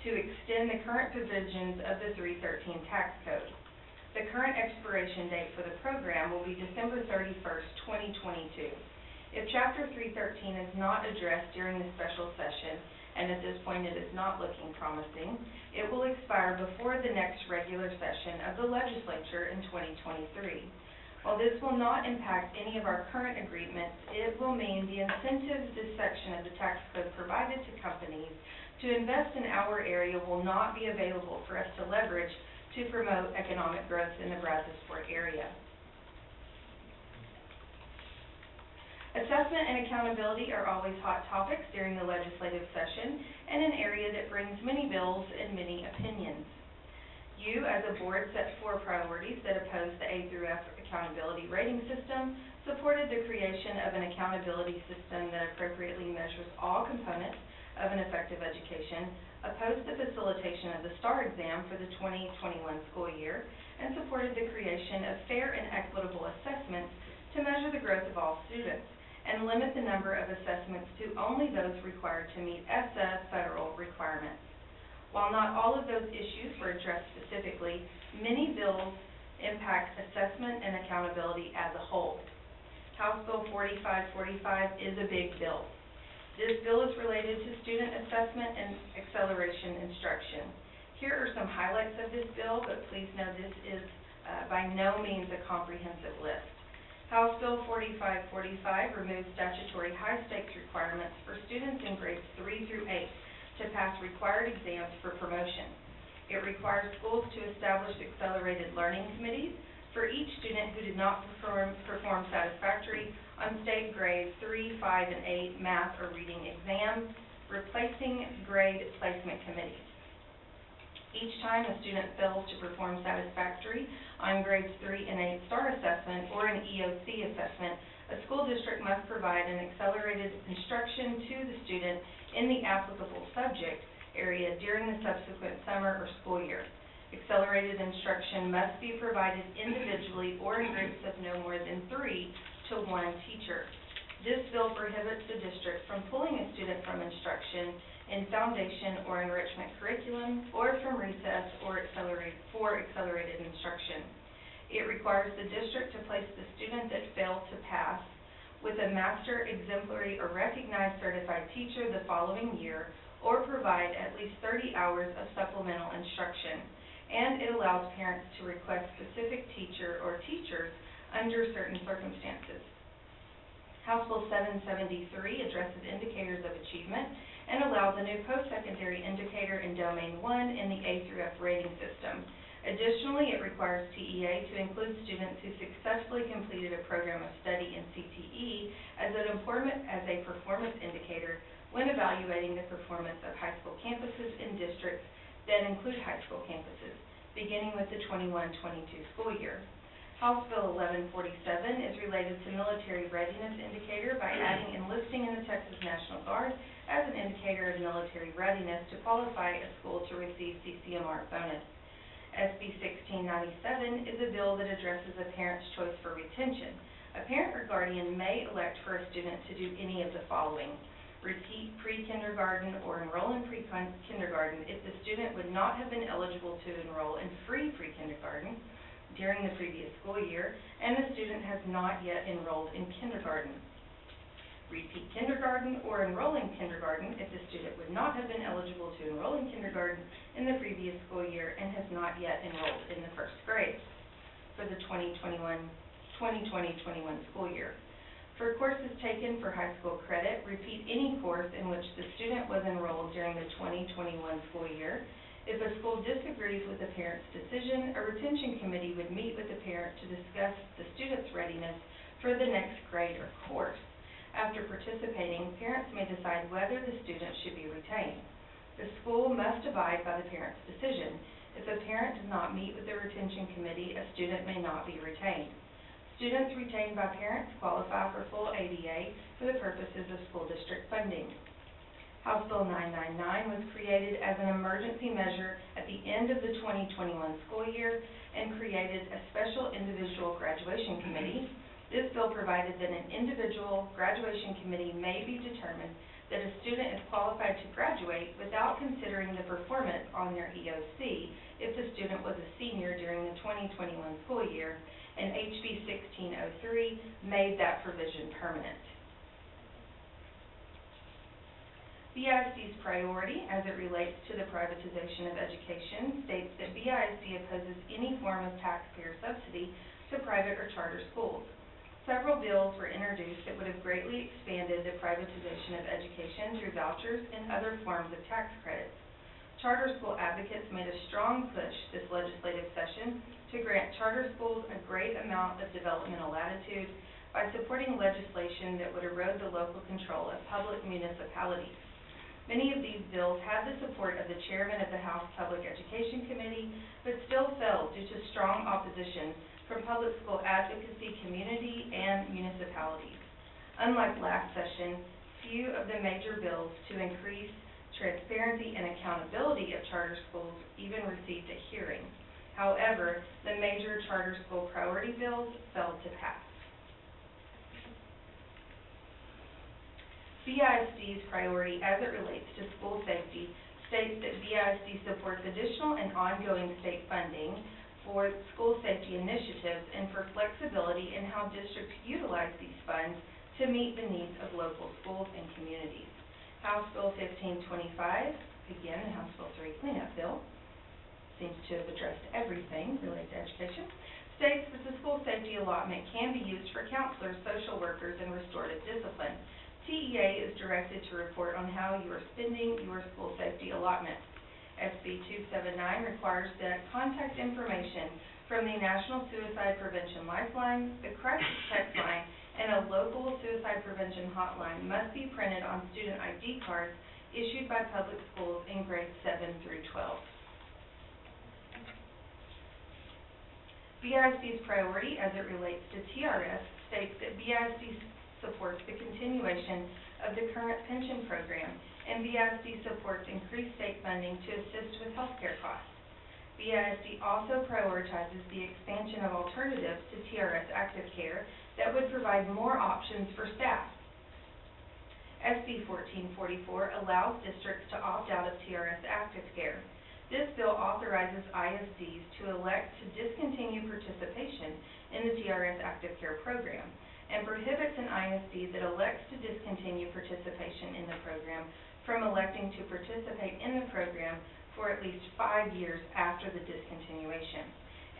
to extend the current provisions of the 313 tax code. The current expiration date for the program will be December 31st, 2022. If Chapter 313 is not addressed during the special session, and at this point it is not looking promising, it will expire before the next regular session of the legislature in 2023. While this will not impact any of our current agreements, it will mean the incentives this section of the tax code provided to companies to invest in our area will not be available for us to leverage to promote economic growth in the Brazosport area. Assessment and accountability are always hot topics during the legislative session and an area that brings many bills and many opinions. You, as a board, set 4 priorities that oppose the A through F accountability rating system, supported the creation of an accountability system that appropriately measures all components of an effective education, opposed the facilitation of the STAR exam for the 2021 school year, and supported the creation of fair and equitable assessments to measure the growth of all students, and limit the number of assessments to only those required to meet ESSA federal requirements. While not all of those issues were addressed specifically, many bills impact assessment and accountability as a whole. House Bill 4545 is a big bill. This bill is related to student assessment and acceleration instruction. Here are some highlights of this bill, but please know this is by no means a comprehensive list. House Bill 4545 removes statutory high-stakes requirements for students in grades 3 through 8 to pass required exams for promotion. It requires schools to establish accelerated learning committees for each student who did not perform satisfactory on state grades 3, 5, and 8 math or reading exams, replacing grade placement committees. Each time a student fails to perform satisfactory on grades 3 and 8 STAR assessment or an EOC assessment, a school district must provide an accelerated instruction to the student in the applicable subject area during the subsequent summer or school year. Accelerated instruction must be provided individually or in groups of no more than 3 to 1 teacher. This bill prohibits the district from pulling a student from instruction in foundation or enrichment curriculum or from recess or accelerated instruction. It requires the district to place the student that failed to pass with a master, exemplary, or recognized certified teacher the following year, or provide at least 30 hours of supplemental instruction. And it allows parents to request specific teacher or teachers under certain circumstances. House Bill 773 addresses indicators of achievement and allows a new post-secondary indicator in Domain 1 in the A through F rating system. Additionally, it requires TEA to include students who successfully completed a program of study in CTE as a performance indicator when evaluating the performance of high school campuses in districts that include high school campuses, beginning with the 21-22 school year. House Bill 1147 is related to military readiness indicator by adding enlisting in the Texas National Guard as an indicator of military readiness to qualify a school to receive CCMR bonus. SB 1697 is a bill that addresses a parent's choice for retention. A parent or guardian may elect for a student to do any of the following: repeat pre-kindergarten or enroll in pre-kindergarten if the student would not have been eligible to enroll in free pre-kindergarten during the previous school year, and the student has not yet enrolled in kindergarten. Repeat kindergarten or enroll in kindergarten if the student would not have been eligible to enroll in kindergarten in the previous school year and has not yet enrolled in the first grade for the 2020-21 school year. For courses taken for high school credit, repeat any course in which the student was enrolled during the 2021 school year. If a school disagrees with the parent's decision, a retention committee would meet with the parent to discuss the student's readiness for the next grade or course. After participating, parents may decide whether the student should be retained. The school must abide by the parent's decision. If a parent does not meet with the retention committee, a student may not be retained. Students retained by parents qualify for full ADA for the purposes of school district funding. House Bill 999 was created as an emergency measure at the end of the 2021 school year and created a special individual graduation committee. This bill provided that an individual graduation committee may be determined that a student is qualified to graduate without considering the performance on their EOC if the student was a senior during the 2021 school year, and HB 1603 made that provision permanent. BISD's priority as it relates to the privatization of education states that BISD opposes any form of taxpayer subsidy to private or charter schools. Several bills were introduced that would have greatly expanded the privatization of education through vouchers and other forms of tax credits. Charter school advocates made a strong push this legislative session to grant charter schools a great amount of developmental latitude by supporting legislation that would erode the local control of public municipalities. Many of these bills had the support of the chairman of the House Public Education Committee, but still failed due to strong opposition from public school advocacy community and municipalities. Unlike last session, few of the major bills to increase transparency and accountability of charter schools even received a hearing. However, the major charter school priority bills failed to pass. BISD's priority as it relates to school safety states that BISD supports additional and ongoing state funding for school safety initiatives and for flexibility in how districts utilize these funds to meet the needs of local schools and communities. House Bill 1525, again, the House Bill 3 cleanup bill, seems to have addressed everything related to education, states that the school safety allotment can be used for counselors, social workers, and restorative discipline. TEA is directed to report on how you are spending your school safety allotment. SB 279 requires that contact information from the National Suicide Prevention Lifeline, the Crisis Text Line, and a local suicide prevention hotline must be printed on student ID cards issued by public schools in grades 7 through 12. BISD's priority as it relates to TRS states that BISD supports the continuation of the current pension program, and BISD supports increased state funding to assist with healthcare costs. BISD also prioritizes the expansion of alternatives to TRS active care that would provide more options for staff. SB 1444 allows districts to opt out of TRS active care. This bill authorizes ISDs to elect to discontinue participation in the TRS active care program and prohibits an ISD that elects to discontinue participation in the program from electing to participate in the program for at least 5 years after the discontinuation,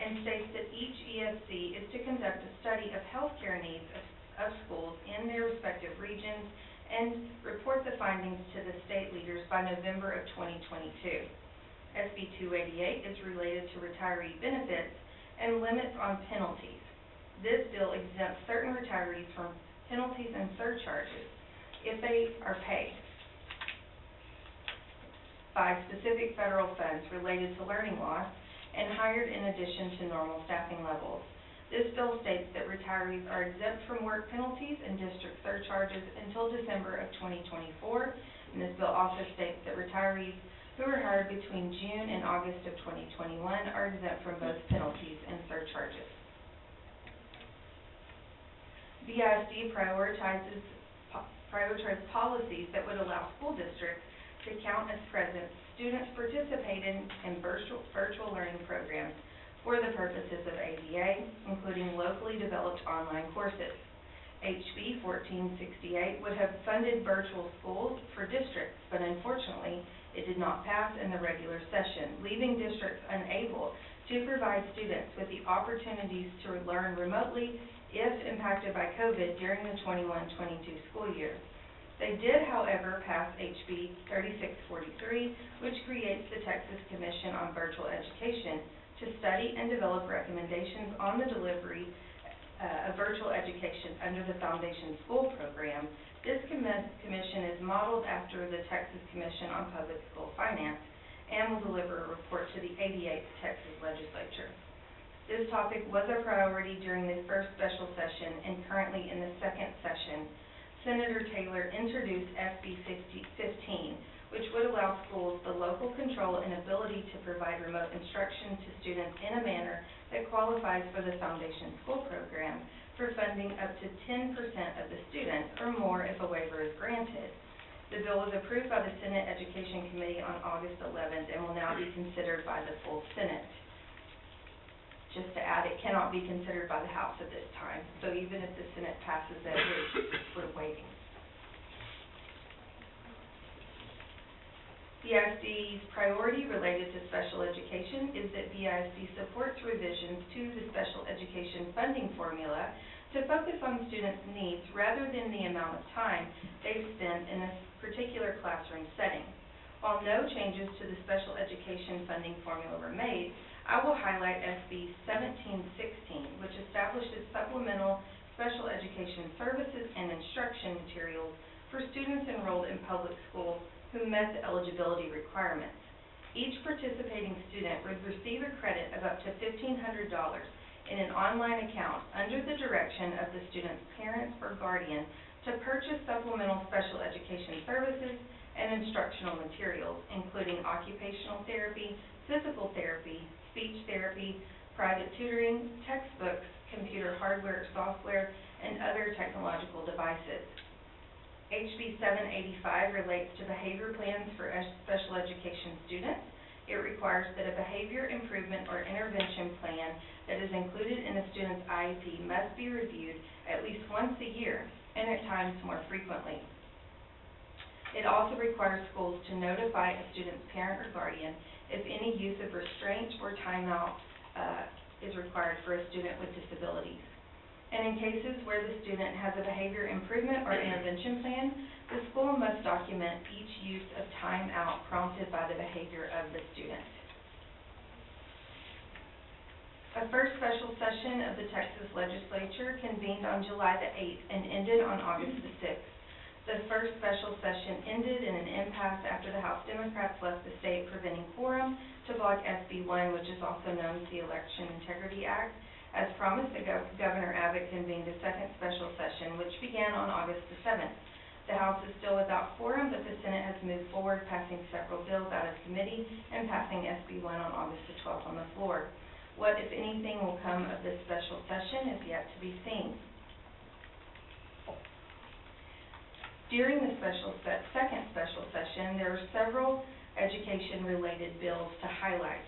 and states that each ESC is to conduct a study of healthcare needs of schools in their respective regions and report the findings to the state leaders by November of 2022. SB 288 is related to retiree benefits and limits on penalties. This bill exempts certain retirees from penalties and surcharges if they are paid by specific federal funds related to learning loss and hired in addition to normal staffing levels. This bill states that retirees are exempt from work penalties and district surcharges until December of 2024, and this bill also states that retirees who were hired between June and August of 2021 are exempt from both penalties and surcharges. BISD prioritizes policies that would allow school districts to count as present students participating in virtual learning programs for the purposes of ABA, including locally developed online courses. HB 1468 would have funded virtual schools for districts, but unfortunately, it did not pass in the regular session, leaving districts unable to provide students with the opportunities to learn remotely if impacted by COVID during the 21-22 school year. They did, however, pass HB 3643, which creates the Texas Commission on Virtual Education to study and develop recommendations on the delivery of virtual education under the Foundation School Program. This commission is modeled after the Texas Commission on Public School Finance and will deliver a report to the 88th Texas Legislature. This topic was a priority during the first special session and currently in the second session. Senator Taylor introduced SB 15, which would allow schools the local control and ability to provide remote instruction to students in a manner that qualifies for the Foundation School Program for funding up to 10% of the students or more if a waiver is granted. The bill was approved by the Senate Education Committee on August 11th and will now be considered by the full Senate. Just to add, it cannot be considered by the House at this time, so even if the Senate passes it, we're waiting. BISD's priority related to special education is that BISD supports revisions to the special education funding formula to focus on students' needs rather than the amount of time they've spent in a particular classroom setting. While no changes to the special education funding formula were made, I will highlight SB 1716, which establishes supplemental special education services and instruction materials for students enrolled in public schools who met the eligibility requirements. Each participating student would receive a credit of up to $1,500 in an online account under the direction of the student's parents or guardian to purchase supplemental special education services and instructional materials, including occupational therapy, physical therapy, speech therapy, private tutoring, textbooks, computer hardware, software, and other technological devices. HB 785 relates to behavior plans for special education students. It requires that a behavior improvement or intervention plan that is included in a student's IEP must be reviewed at least once a year, and at times more frequently. It also requires schools to notify a student's parent or guardian if any use of restraint or timeout is required for a student with disabilities. And in cases where the student has a behavior improvement or intervention plan, the school must document each use of timeout prompted by the behavior of the student. A first special session of the Texas Legislature convened on July the 8th and ended on August the 6th. The first special session ended in an impasse after the House Democrats left the state preventing quorum to block SB 1, which is also known as the Election Integrity Act, As promised, Governor Abbott convened a second special session, which began on August the 7th. The House is still without quorum, but the Senate has moved forward, passing several bills out of committee and passing SB 1 on August the 12th on the floor. What, if anything, will come of this special session is yet to be seen. During the second special session, there were several education-related bills to highlight.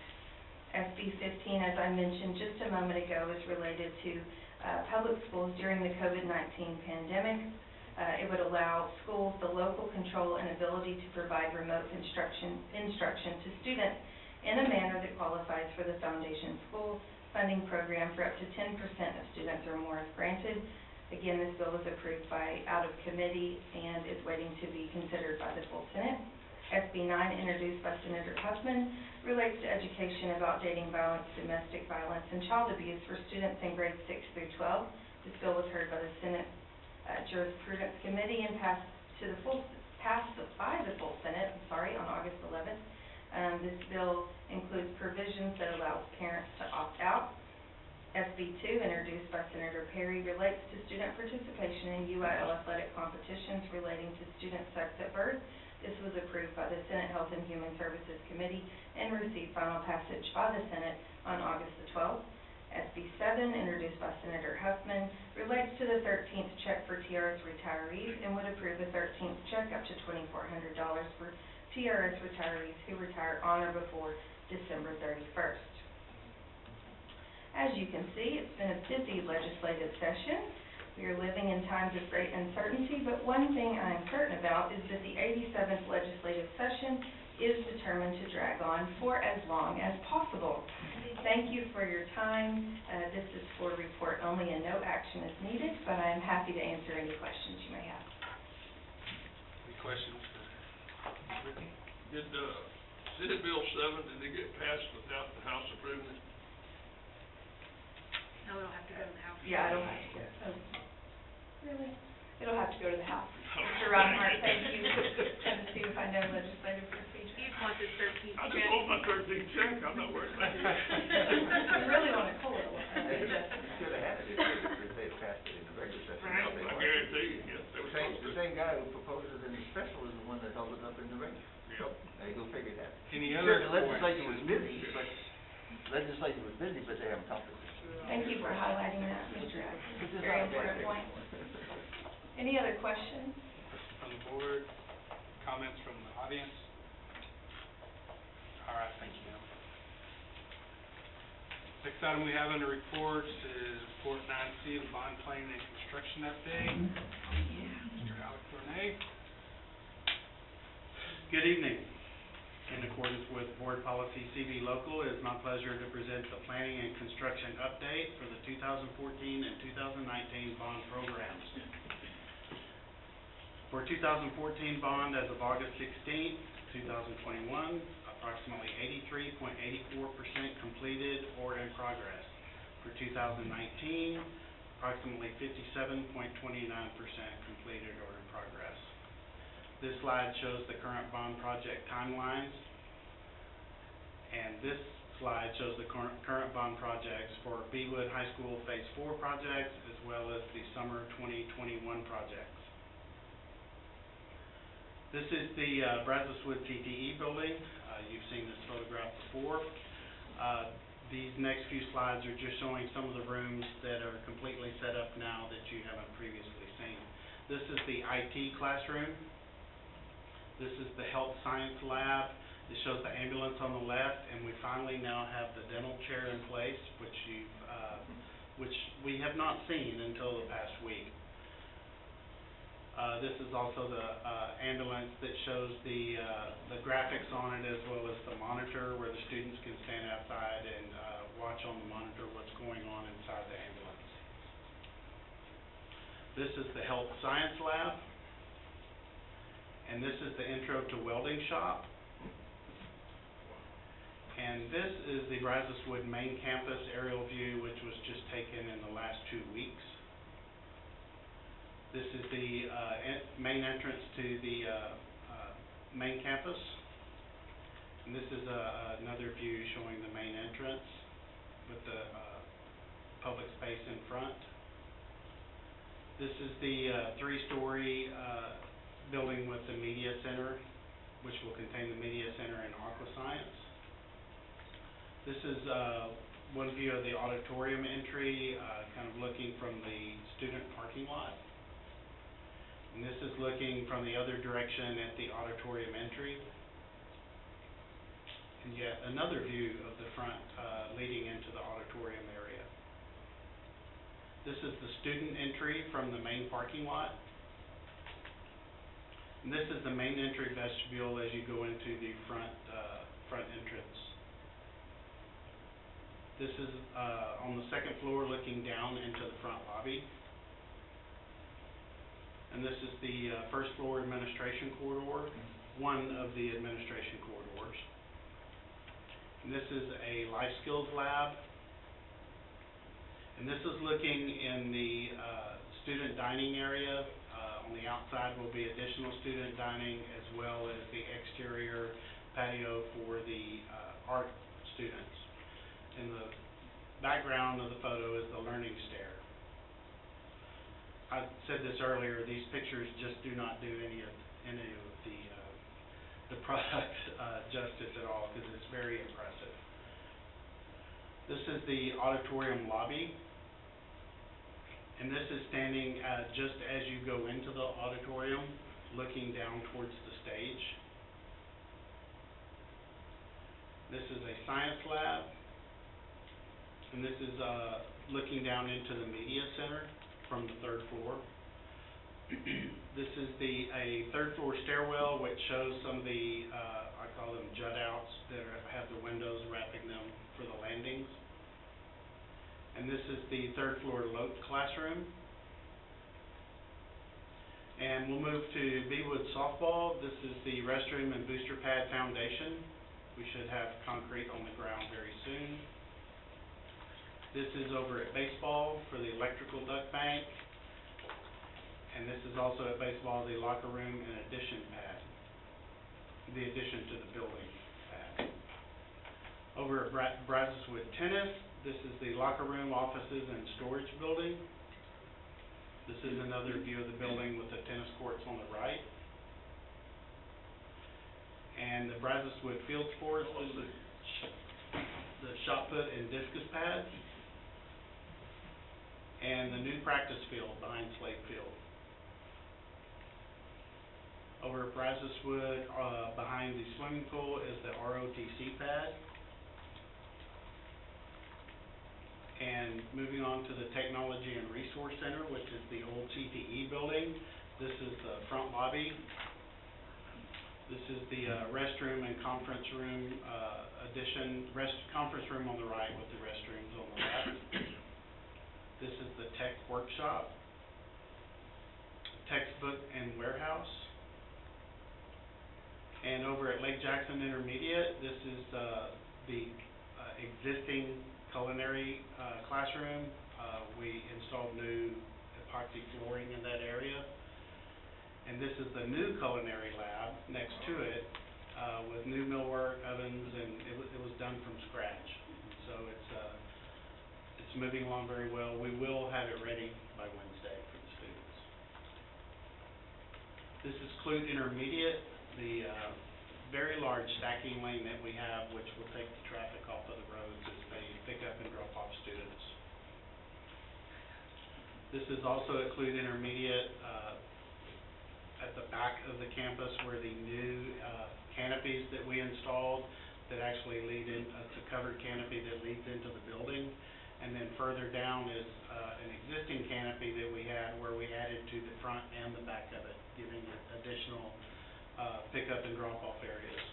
SB 15, as I mentioned just a moment ago, is related to public schools during the COVID-19 pandemic. It would allow schools the local control and ability to provide remote instruction to students in a manner that qualifies for the Foundation School Funding Program for up to 10% of students or more if granted. Again, this bill was approved out of committee and is waiting to be considered by the full Senate. SB 9, introduced by Senator Huffman, relates to education about dating violence, domestic violence, and child abuse for students in grades 6 through 12. This bill was heard by the Senate Jurisprudence Committee and passed by the full Senate, on August 11th. This bill includes provisions that allow parents to opt out. SB 2, introduced by Senator Perry, relates to student participation in UIL athletic competitions relating to student sex at birth. This was approved by the Senate Health and Human Services Committee and received final passage by the Senate on August the 12th. SB 7, introduced by Senator Huffman, relates to the 13th check for TRS retirees and would approve a 13th check up to $2,400 for TRS retirees who retire on or before December 31st. As you can see, it's been a busy legislative session. We are living in times of great uncertainty, but one thing I am certain about is that the 87th legislative session is determined to drag on for as long as possible. Thank you for your time. This is for report only and no action is needed, but I am happy to answer any questions you may have. Any questions for Ricky? Did, Senate Bill 7, did it get passed without the House approving it? No, it'll have to go to the House. Yeah, it'll have to go. Oh, really? It'll have to go to the House. Mr. Reinhardt, thank you. Trying to see if I know legislative procedure. You just want this 13th I just want my 13th check, I'm not worried about it. You really want to pull it a little bit. You should have had it if they had passed it in the regular session. Right. They I weren't. guarantee you, yes, they were The supposed to. same guy who proposed it in the special is the one that held it up in the regular. Yep. Now you go figure that. Any Sure, other the legislature was busy, but they haven't accomplished it. Thank you for highlighting that, Mr. Ag. Very important point. Any other questions? from the board? Comments from the audience? All right, thank you, ma'am. Next item we have under reports is report 9C, the bond planning and construction update. Mr. Allocations. Good evening. In accordance with Board Policy CV Local, it is my pleasure to present the planning and construction update for the 2014 and 2019 bond programs. For 2014 bond, as of August 16th, 2021, approximately 83.84% completed or in progress. For 2019, approximately 57.29% completed or in progress. This slide shows the current bond project timelines, and this slide shows the current bond projects for Beewood High School Phase 4 projects, as well as the Summer 2021 projects. This is the Brazos Wood TTE building. You've seen this photograph before. These next few slides are just showing some of the rooms that are completely set up now that you haven't previously seen. This is the IT classroom. This is the health science lab. It shows the ambulance on the left, and we finally now have the dental chair in place, which we have not seen until the past week. This is also the ambulance that shows the graphics on it, as well as the monitor where the students can stand outside and watch on the monitor what's going on inside the ambulance. This is the health science lab. And this is the intro to welding shop. And this is the Brazos Wood main campus aerial view, which was just taken in the last 2 weeks. This is the main entrance to the main campus. And this is another view showing the main entrance with the public space in front. This is the three-story building with the media center, which will contain the media center and aqua science. This is one view of the auditorium entry, kind of looking from the student parking lot. And this is looking from the other direction at the auditorium entry. And yet another view of the front leading into the auditorium area. This is the student entry from the main parking lot. And this is the main entry vestibule as you go into the front entrance. This is on the second floor looking down into the front lobby. And this is the first floor administration corridor, one of the administration corridors. And this is a life skills lab. And this is looking in the student dining area. On the outside will be additional student dining as well as the exterior patio for the art students. In the background of the photo is the learning stair. I said this earlier, these pictures just do not do any of the product justice at all, because it's very impressive. This is the auditorium lobby, and this is standing just as you go into the auditorium, looking down towards the stage. This is a science lab, and this is looking down into the media center from the third floor. This is a third floor stairwell which shows some of the, I call them jut outs that have the windows wrapping them for the landings. And this is the third floor classroom. And we'll move to Beewood softball. This is the restroom and booster pad foundation. We should have concrete on the ground very soon. This is over at baseball for the electrical duct bank. And this is also at baseball, the locker room and addition pad. The addition to the building pad. Over at Brazoswood Tennis, this is the locker room, offices, and storage building. This is another view of the building with the tennis courts on the right. And the Brazoswood Field Sports, this is the shot put and discus pad. And the new practice field behind Slade Field. Over at Brazoswood, behind the swimming pool is the ROTC pad. And moving on to the Technology and Resource Center, which is the old CTE building. This is the front lobby. This is the restroom and conference room addition. Conference room on the right with the restrooms on the left. This is the tech workshop, textbook and warehouse. And over at Lake Jackson Intermediate, this is the existing culinary classroom. We installed new epoxy flooring in that area. And this is the new culinary lab next to it with new millwork, ovens, and it was done from scratch. So it's moving along very well. We will have it ready by Wednesday for the students. This is Clute Intermediate, the very large stacking lane that we have, which will take the traffic off of the roads as they pick up and drop off students. This is also at Clute Intermediate at the back of the campus where the new canopies that we installed that actually lead in, it's a covered canopy that leads into the building. And then further down is an existing canopy that we had where we added to the front and the back of it, giving it additional pickup and drop-off areas.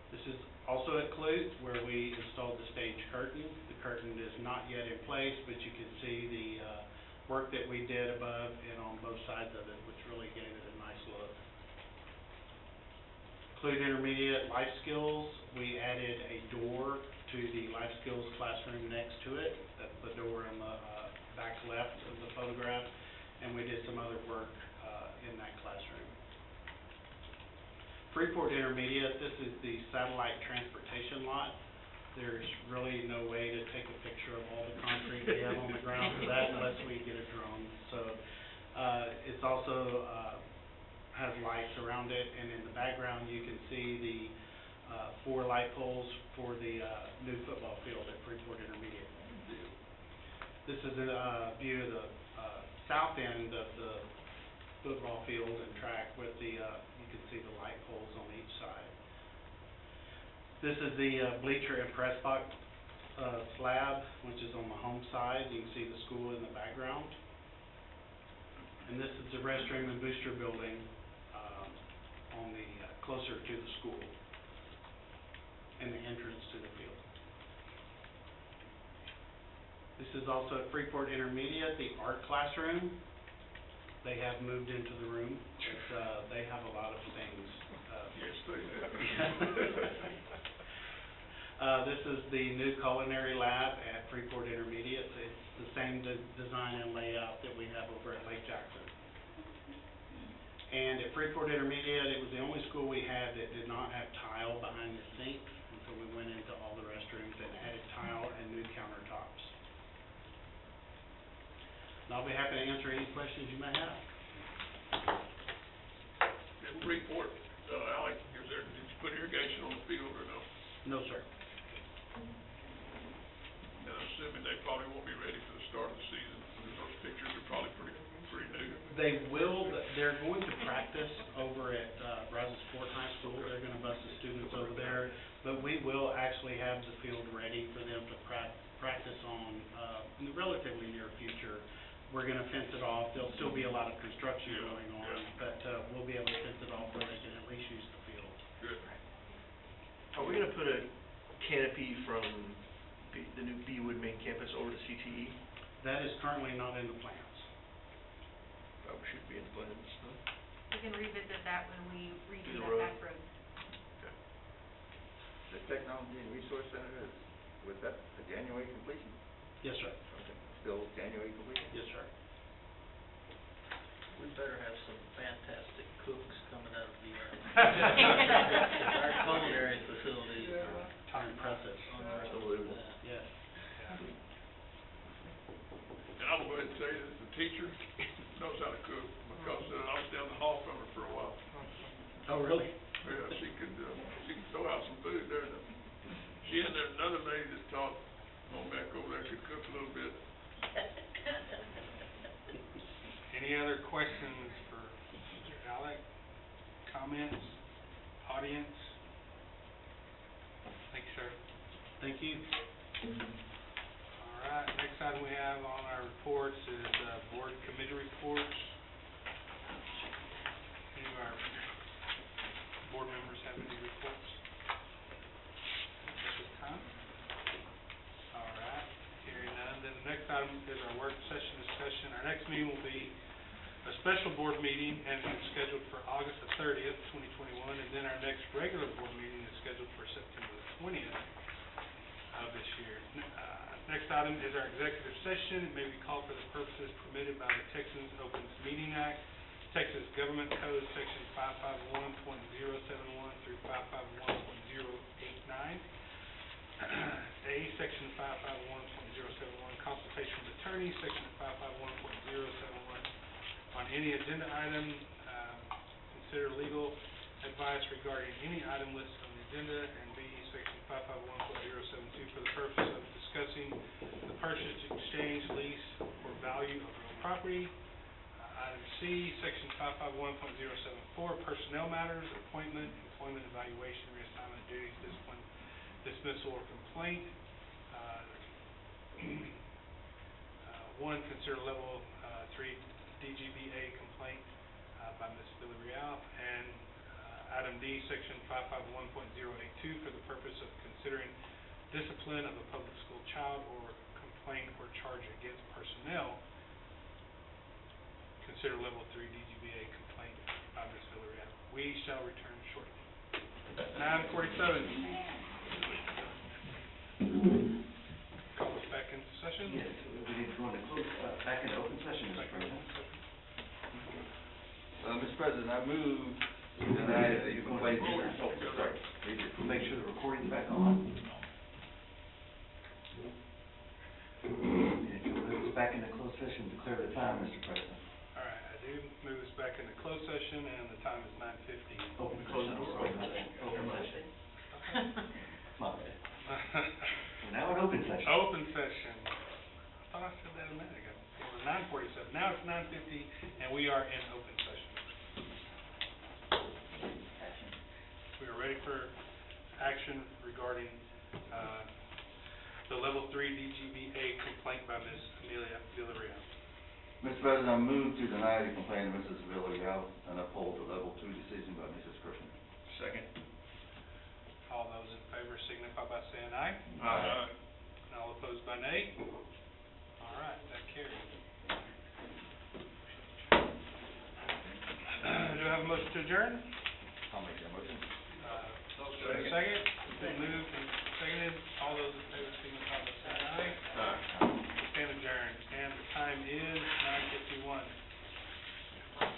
This is also at Clute where we installed the stage curtain. The curtain is not yet in place, but you can see the work that we did above and on both sides of it, which really gave it a nice look. Clute Intermediate Life Skills, we added a door to the Life Skills classroom next to it. That's the door in the back left of the photograph, and we did some other work in that classroom. Freeport Intermediate, this is the satellite transportation lot. There's really no way to take a picture of all the concrete we have on the ground for that unless we get a drone. So, it's also, has lights around it, and in the background, you can see the, 4 light poles for the, new football field at Freeport Intermediate. This is a, view of the, south end of the football field and track with the, you can see the light poles on each side. This is the bleacher and press box slab, which is on the home side. You can see the school in the background. And this is the restroom and booster building on the closer to the school and the entrance to the field. This is also at Freeport Intermediate, the art classroom. They have moved into the room. They have a lot of things. Yes, they have. This is the new Culinary lab at Freeport Intermediate. It's the same design and layout that we have over at Lake Jackson. And at Freeport Intermediate, it was the only school we had that did not have tile behind the sink, and so we went into all the restrooms and added tile and new countertops. And I'll be happy to answer any questions you may have. In Freeport, Alec, did you put irrigation on the field or no? No, sir. And I'm assuming they probably won't be ready for the start of the season, because those pictures are probably pretty new. They will, they're going to practice over at Brazos Fort High School. They're gonna bus the students over there, but we will actually have the field ready for them to practice on in the relatively near future. We're gonna fence it off. There'll still be a lot of construction going on, but we'll be able to fence it off where they can at least use the field. Good. Are we gonna put a canopy from the new Beewood main campus over to CTE? That is currently not in the plans. Probably should be in the plans, huh? We can revisit that when we redo Do the that road. back road. The Technology and Resource Center is, with that, a January completion? Yes, sir. Okay. Still January completion? Yes, sir. We better have some fantastic cooks coming out of the, our culinary facilities are impressive. Absolutely. Yes. And I will go ahead and say that the teacher knows how to cook, because I was down the hall from her for a while. Oh, really? Yeah, she could throw out some food there. She and another lady that taught on back over there could cook a little bit. Any other questions for Mr. Alec? Comments? Audience? Thank you, sir. Thank you. All right, next item we have on our reports is board committee reports. Any of our board members have any reports at this time? All right, hearing none, then the next item is our work session discussion. Our next meeting will be a special board meeting, and it's scheduled for August the 30th, 2021, and then our next regular board meeting is scheduled for September the 20th of this year. Next item is our executive session. It may be called for the purposes permitted by the Texas Opens Meeting Act, Texas Government Code, Section 551.071 through 551.089. A, Section 551.071, consultation with attorneys, Section 551.071, on any agenda item, consider legal advice regarding any item listed on the agenda, and B, Section 551.072, for the purpose of discussing the purchase, exchange, lease, or value of real property. Item C, Section 551.074, personnel matters, appointment, employment, evaluation, reassignment of duties, discipline, dismissal, or complaint. 1, consider level 3 DGBA complaint by Ms. Villarreal, and item D, Section 551.082, for the purpose of considering discipline of a public school child or complaint or charge against personnel. Consider level 3 DGBA complaint by Ms. Villarreal. We shall return shortly. 9:47. Call us back into session. Yes, we need to go into back into open session, Mr. President. Mr. President, I move that you complain. Sorry, read it. Make sure the recording's back on. Sir, the time, Mr. President. All right, I do move us back into closed session, and the time is 9:50. Open Close the door. Open session. My bad. We're now in open session. Open session. I thought I said that a minute ago. It was 9:47. Now it's 9:50, and we are in open session. We are ready for action regarding, the level 3 DGBA complaint by Ms. Amelia Villarreal. Mr. President, I move to deny the complaint of Mrs. Villarreal and uphold the level 2 decision by Mrs. Christian. Second. All those in favor signify by saying aye. Aye. And all opposed by nay. All right, that carries. Do I have a motion to adjourn? I'll make that motion. Second? Been moved and seconded. All those in favor signify